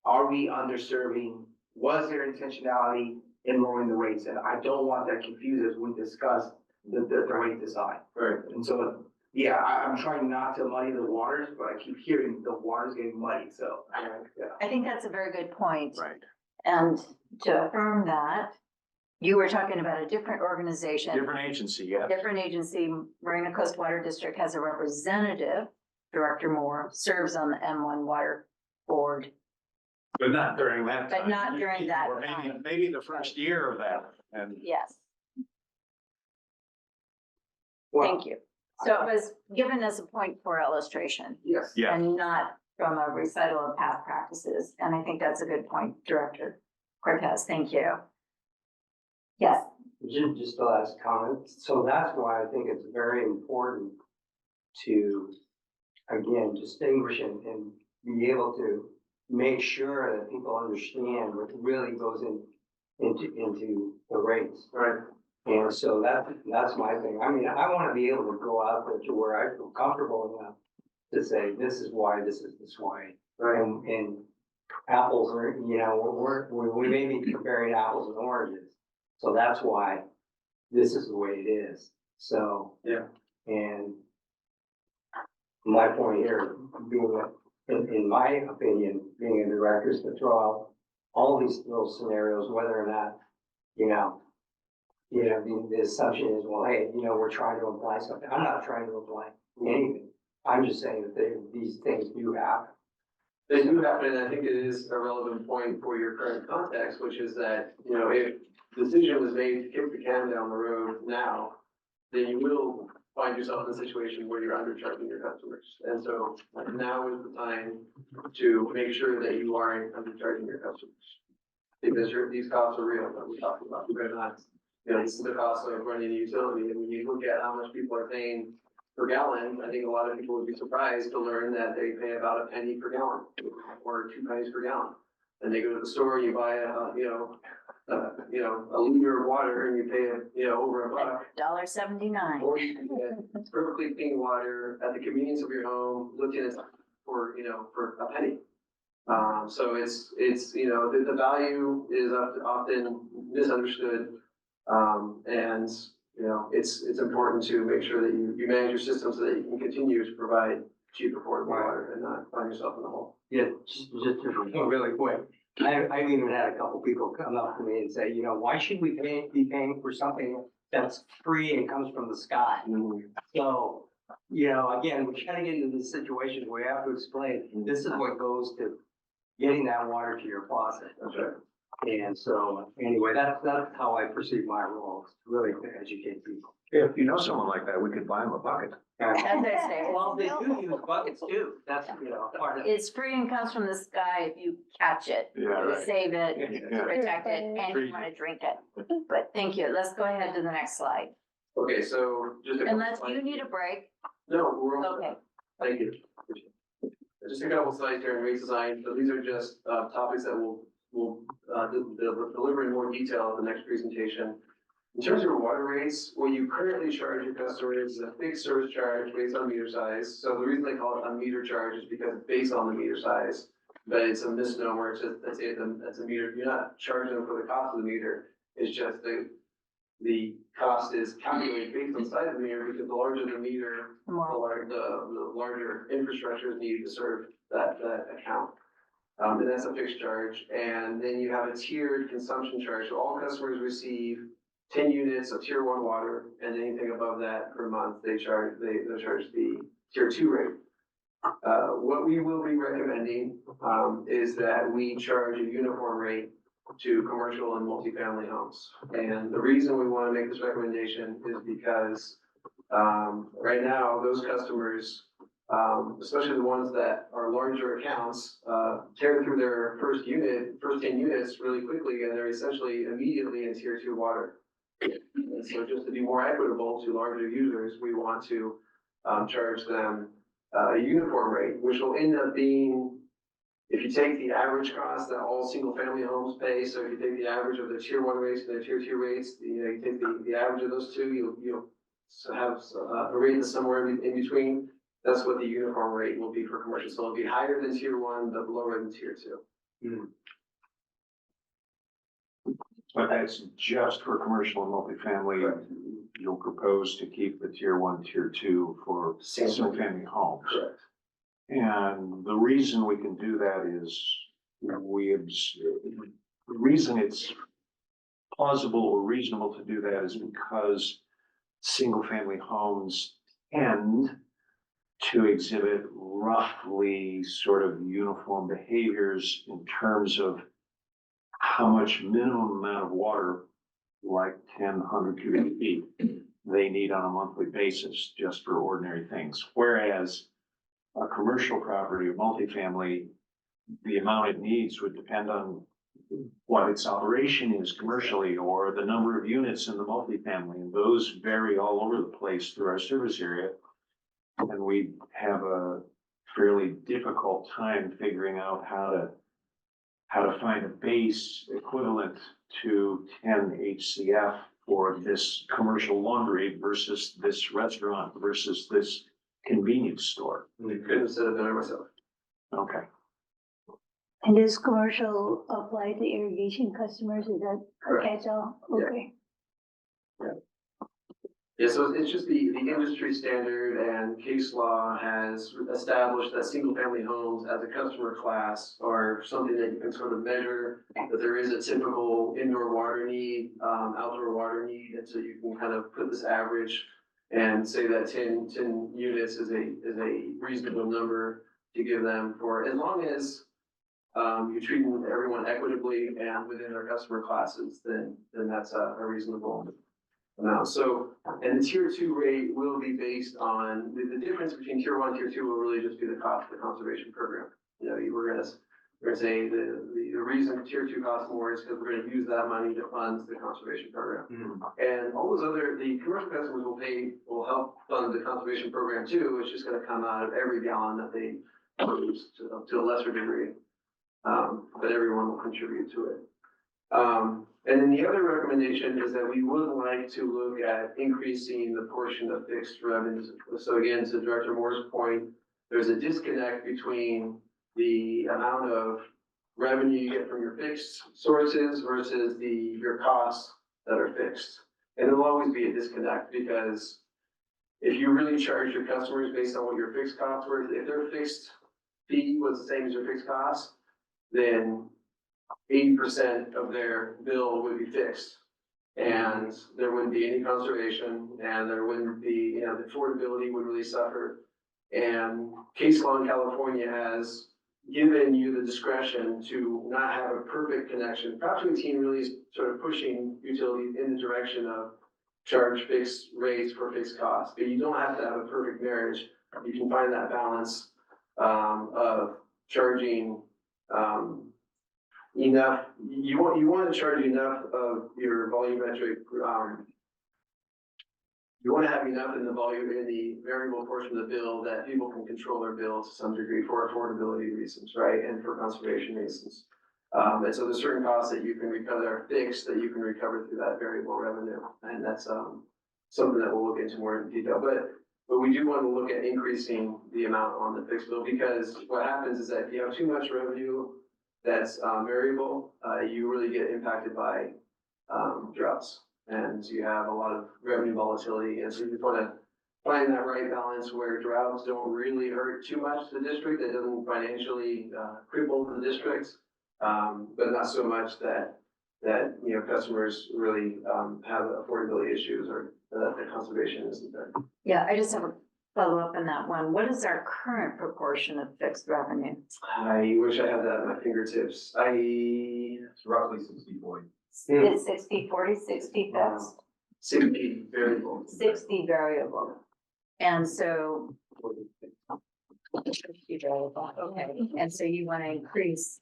are we underserving? Was there intentionality in lowering the rates? And I don't want that confused as we discuss the rate design.
Right.
And so Yeah, I'm trying not to muddy the waters, but I keep hearing the water's getting muddy, so, yeah.
I think that's a very good point.
Right.
And to affirm that, you were talking about a different organization.
Different agency, yeah.
Different agency, Marina Coast Water District has a representative, Director Moore, serves on the M1 Water Board.
But not during that time.
But not during that
Or maybe,
time.
maybe the first year of that, and
Yes,
Well,
thank you. So it was given as a point for illustration
Yes.
yeah.
and not from a recital of past practices. And I think that's a good point, Director Cortez. Thank you. Yes,
Just the last comment. So that's why I think it's very important to, again, distinguish and be able to make sure that people understand what really goes into the rates.
Right.
And so that's my thing. I mean, I want to be able to go out there to where I feel comfortable enough to say, this is why, this is this way.
Right.
And apples are, you know, we may be comparing apples and oranges. So that's why this is the way it is. So.
Yeah.
And my point here, being, in my opinion, being a director, is to throw out all these little scenarios, whether or not, the assumption is, well, hey, we're trying to imply something. I'm not trying to imply anything. I'm just saying that these things do happen.
They do happen, and I think it is a relevant point for your current context, which is that, if the decision was made to kick the can down the road now, then you will find yourself in a situation where you're undercharging your customers. And so now is the time to make sure that you aren't undercharging your customers. Because these costs are real that we talked about. We're not, this is the cost of running a utility. And when you look at how much people are paying per gallon, I think a lot of people would be surprised to learn that they pay about a penny per gallon or 2 pennies per gallon. And they go to the store, you buy a liter of water and you pay, over $1.
$1.79.
Or you can get perfectly clean water at the convenience of your home, looking at for a penny. So it's the value is often misunderstood. And it's important to make sure that you manage your system so that you can continue to provide cheap, affordable water and not find yourself in the hole.
Yeah, just really quick. I've even had a couple people come up to me and say, why should we be paying for something that's free and comes from the sky? So, again, we gotta get into this situation where we have to explain, this is what goes to getting that water to your faucet.
That's right.
And so, anyway, that's how I perceive my role, is really to educate people.
If you know someone like that, we could buy them a bucket.
As I say,
Well, they do use buckets too. That's, part of it.
it's free and comes from the sky if you catch it,
Yeah, right.
save it,
Yeah.
protect it, and you
Treat
want to drink it. But thank you. Let's go ahead to the next slide.
Okay, so just a couple
Unless you
slides.
need a break.
No, we're all.
Okay.
Thank you. Just a couple slides here in rate design. So these are just topics that we'll deliver in more detail at the next presentation. In terms of water rates, what you currently charge your customers is a fixed service charge based on meter size. So the reason they call it a meter charge is because it's based on the meter size, but it's a misnomer. It's just, it's a meter. You're not charging them for the cost of the meter. It's just the cost is calculated based on the size of the meter, because the larger the meter, the larger infrastructure is needed to serve that account. And that's a fixed charge. And then you have a tiered consumption charge. So all customers receive 10 units of tier 1 water, and anything above that per month, they charge the tier 2 rate. What we will be recommending is that we charge a uniform rate to commercial and multifamily homes. And the reason we want to make this recommendation is because right now, those customers, especially the ones that are larger accounts, tear through their first 10 units really quickly, and they're essentially immediately in tier 2 water. And so just to be more equitable to larger users, we want to charge them a uniform rate, which will end up being, if you take the average cost that all single family homes pay, so if you take the average of their tier 1 rates and their tier 2 rates, you take the average of those two, you'll have a rate that's somewhere in between. That's what the uniform rate will be for commercial. So it'll be higher than tier 1, but lower than tier 2.
But that's just for commercial and multifamily. you'll propose to keep the tier 1, tier 2 for single-family homes.
Correct.
And the reason we can do that is the reason it's plausible or reasonable to do that is because single-family homes tend to exhibit roughly sort of uniform behaviors in terms of how much minimum amount of water, like 1,000 cubic feet, they need on a monthly basis just for ordinary things. Whereas a commercial property or multifamily, the amount it needs would depend on what its operation is commercially or the number of units in the multifamily. And those vary all over the place through our service area. And we have a fairly difficult time figuring out how to find a base equivalent to 10 HCF for this commercial laundry versus this restaurant versus this convenience store.
I couldn't have said it better myself.
Okay.
And does commercial apply to irrigation customers? Is that a
Correct.
catch-all?
Yeah.
Okay.
Yeah, so it's just the industry standard and case law has established that single family homes as a customer class are something that you can sort of measure, that there is a typical indoor water need, outdoor water need, and so you can kind of put this average and say that 10 units is a reasonable number to give them for, as long as you're treating everyone equitably and within their customer classes, then that's a reasonable amount. So, and the tier 2 rate will be based on, the difference between tier 1 and tier 2 will really just be the cost of the conservation program. You know, we're gonna say the reason tier 2 costs more is because we're gonna use that money to fund the conservation program. And all those the commercial customers will help fund the conservation program too. It's just gonna come out of every gallon that they use to a lesser degree. But everyone will contribute to it. And then the other recommendation is that we would like to look at increasing the portion of fixed revenues. So again, to Director Moore's point, there's a disconnect between the amount of revenue you get from your fixed sources versus your costs that are fixed. And there'll always be a disconnect because if you really charge your customers based on what your fixed costs were, if their fixed fee was the same as your fixed costs, then 80% of their bill would be fixed. And there wouldn't be any conservation and there wouldn't be, the affordability would really suffer. And case law in California has given you the discretion to not have a perfect connection. Prop 218 really is sort of pushing utilities in the direction of charge fixed rates for fixed costs, but you don't have to have a perfect marriage. You can find that balance of charging enough. You want to charge enough of your volumetric. You want to have enough in the volume in the variable portion of the bill that people can control their bill to some degree for affordability reasons, right, and for conservation reasons. And so there's certain costs that you can recover that are fixed that you can recover through that variable revenue, and that's something that we'll look into more in detail. But we do want to look at increasing the amount on the fixed bill because what happens is that if you have too much revenue that's variable, you really get impacted by droughts. And you have a lot of revenue volatility. And so you want to find that right balance where droughts don't really hurt too much the district. It doesn't financially cripple the district, but not so much that customers really have affordability issues or that the conservation isn't there.
Yeah, I just have a follow-up on that one. What is our current proportion of fixed revenue?
I wish I had that at my fingertips.
It's roughly 60/40.
It's 60/40, 60 fixed,
60 variable.
60 variable. And so 60 variable, okay. And so you want to increase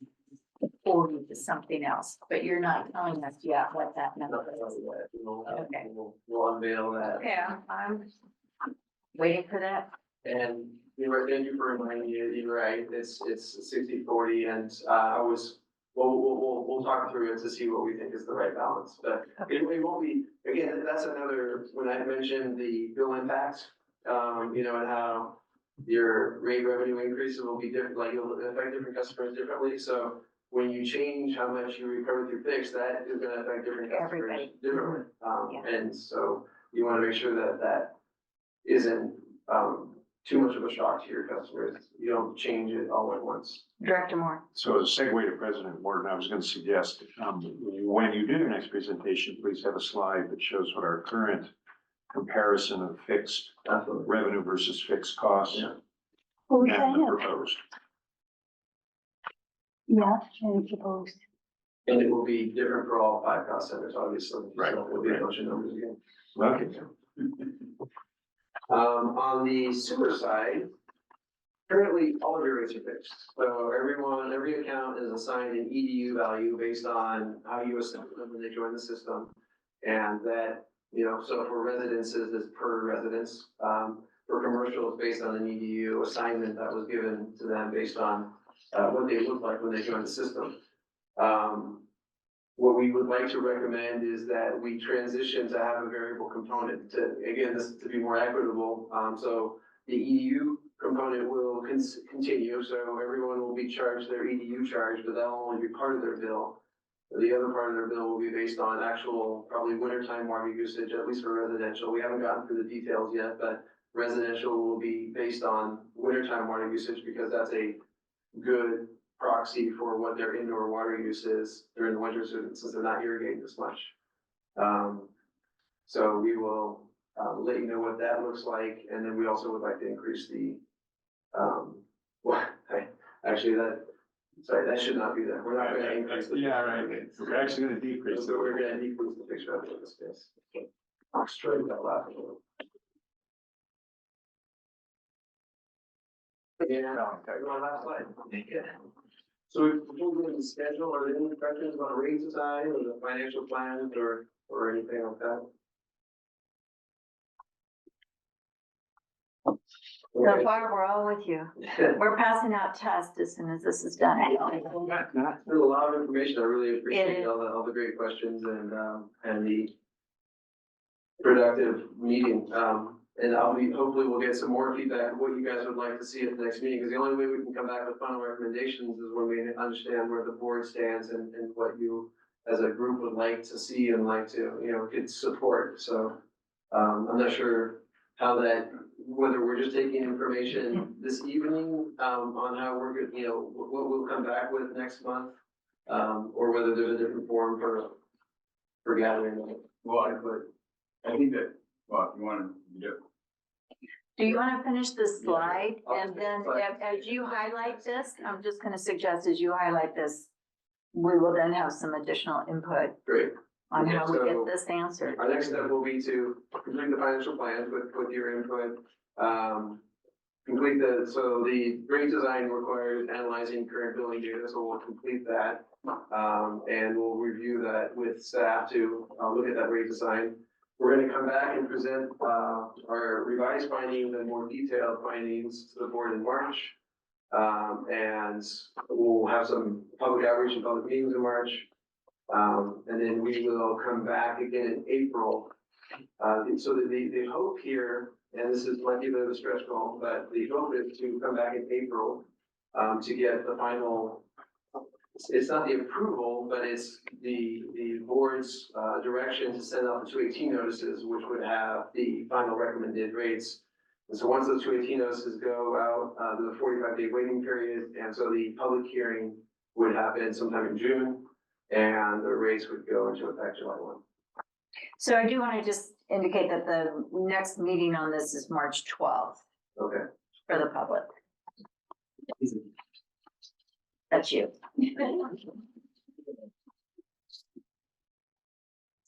40 to something else, but you're not telling us yet what that number is. Okay.
We'll unveil that.
Okay, I'm waiting for that.
And thank you for reminding me, you're right, it's 60/40 and we'll talk through it to see what we think is the right balance, but it won't be, again, that's another, when I mentioned the bill impact, and how your rate revenue increases will be different, like it'll affect different customers differently, so when you change how much you recover through fixed, that is gonna affect different customers
Everybody.
differently.
Yeah.
And so you wanna make sure that that isn't, too much of a shock to your customers. You don't change it all at once.
Director Moore.
So as a segue to President Morton, I was going to suggest, when you do your next presentation, please have a slide that shows what our current comparison of fixed
Absolutely.
revenue versus fixed costs
Yeah.
Oh,
and the
yeah,
proposed.
yeah, and proposed.
And it will be different for all 5 cost centers, obviously.
Right.
So it'll be a bunch of numbers again.
Okay.
On the sewer side, currently all of your rates are fixed. So every account is assigned an EDU value based on how you assign them when they join the system. And that, so for residences, it's per residence. For commercial, it's based on an EDU assignment that was given to them based on what they look like when they join the system. What we would like to recommend is that we transition to have a variable component to, again, this to be more equitable. So the EDU component will continue, so everyone will be charged their EDU charge, but that'll only be part of their bill. The other part of their bill will be based on actual, probably wintertime water usage, at least for residential. We haven't gotten through the details yet, but residential will be based on wintertime water usage because that's a good proxy for what their indoor water use is during the winter, since they're not irrigating as much. So we will let you know what that looks like, and then we also would like to increase the, that should not be there. We're not gonna increase the.
Yeah, right. We're actually going to decrease.
So we're gonna decrease the fixed revenue in this case. I'll straighten that out. Yeah, my last slide. So before we go to the schedule, are there any questions about rate design or the financial plans or anything like that?
So far, we're all with you. We're passing out tests as soon as this is done.
There's a lot of information. I really
It
appreciate
is.
all the great questions and the productive meeting. And hopefully we'll get some more feedback of what you guys would like to see at the next meeting, because the only way we can come back with final recommendations is when we understand where the board stands and what you as a group would like to see and like to, could support. So, I'm not sure how whether we're just taking information this evening, on how we're good, what we'll come back with next month, or whether there's a different form for gathering.
Well, I think that, well, if you want to do it.
Do you want to finish this slide?
I'll
And then
finish the slide.
as you highlight this, I'm just going to suggest as you highlight this, we will then have some additional input
Great.
on how we
So-
get this answered.
Our next step will be to complete the financial plans with your input. So the rate design requires analyzing current billing data, so we'll complete that. And we'll review that with staff to look at that rate design. We're gonna come back and present our revised findings and more detailed findings to the board in March. And we'll have some public outreach and public meetings in March. And then we will come back again in April. So the hope here, and this might be a bit of a stretch goal, but the hope is to come back in April to get the final. It's not the approval, but it's the board's direction to send out the 218 notices, which would have the final recommended rates. And so once those 218 notices go out, there's a 45-day waiting period, and so the public hearing would happen sometime in June, and the rates would go into effect July 1.
So I do want to just indicate that the next meeting on this is March 12th
Okay.
for the public. That's you.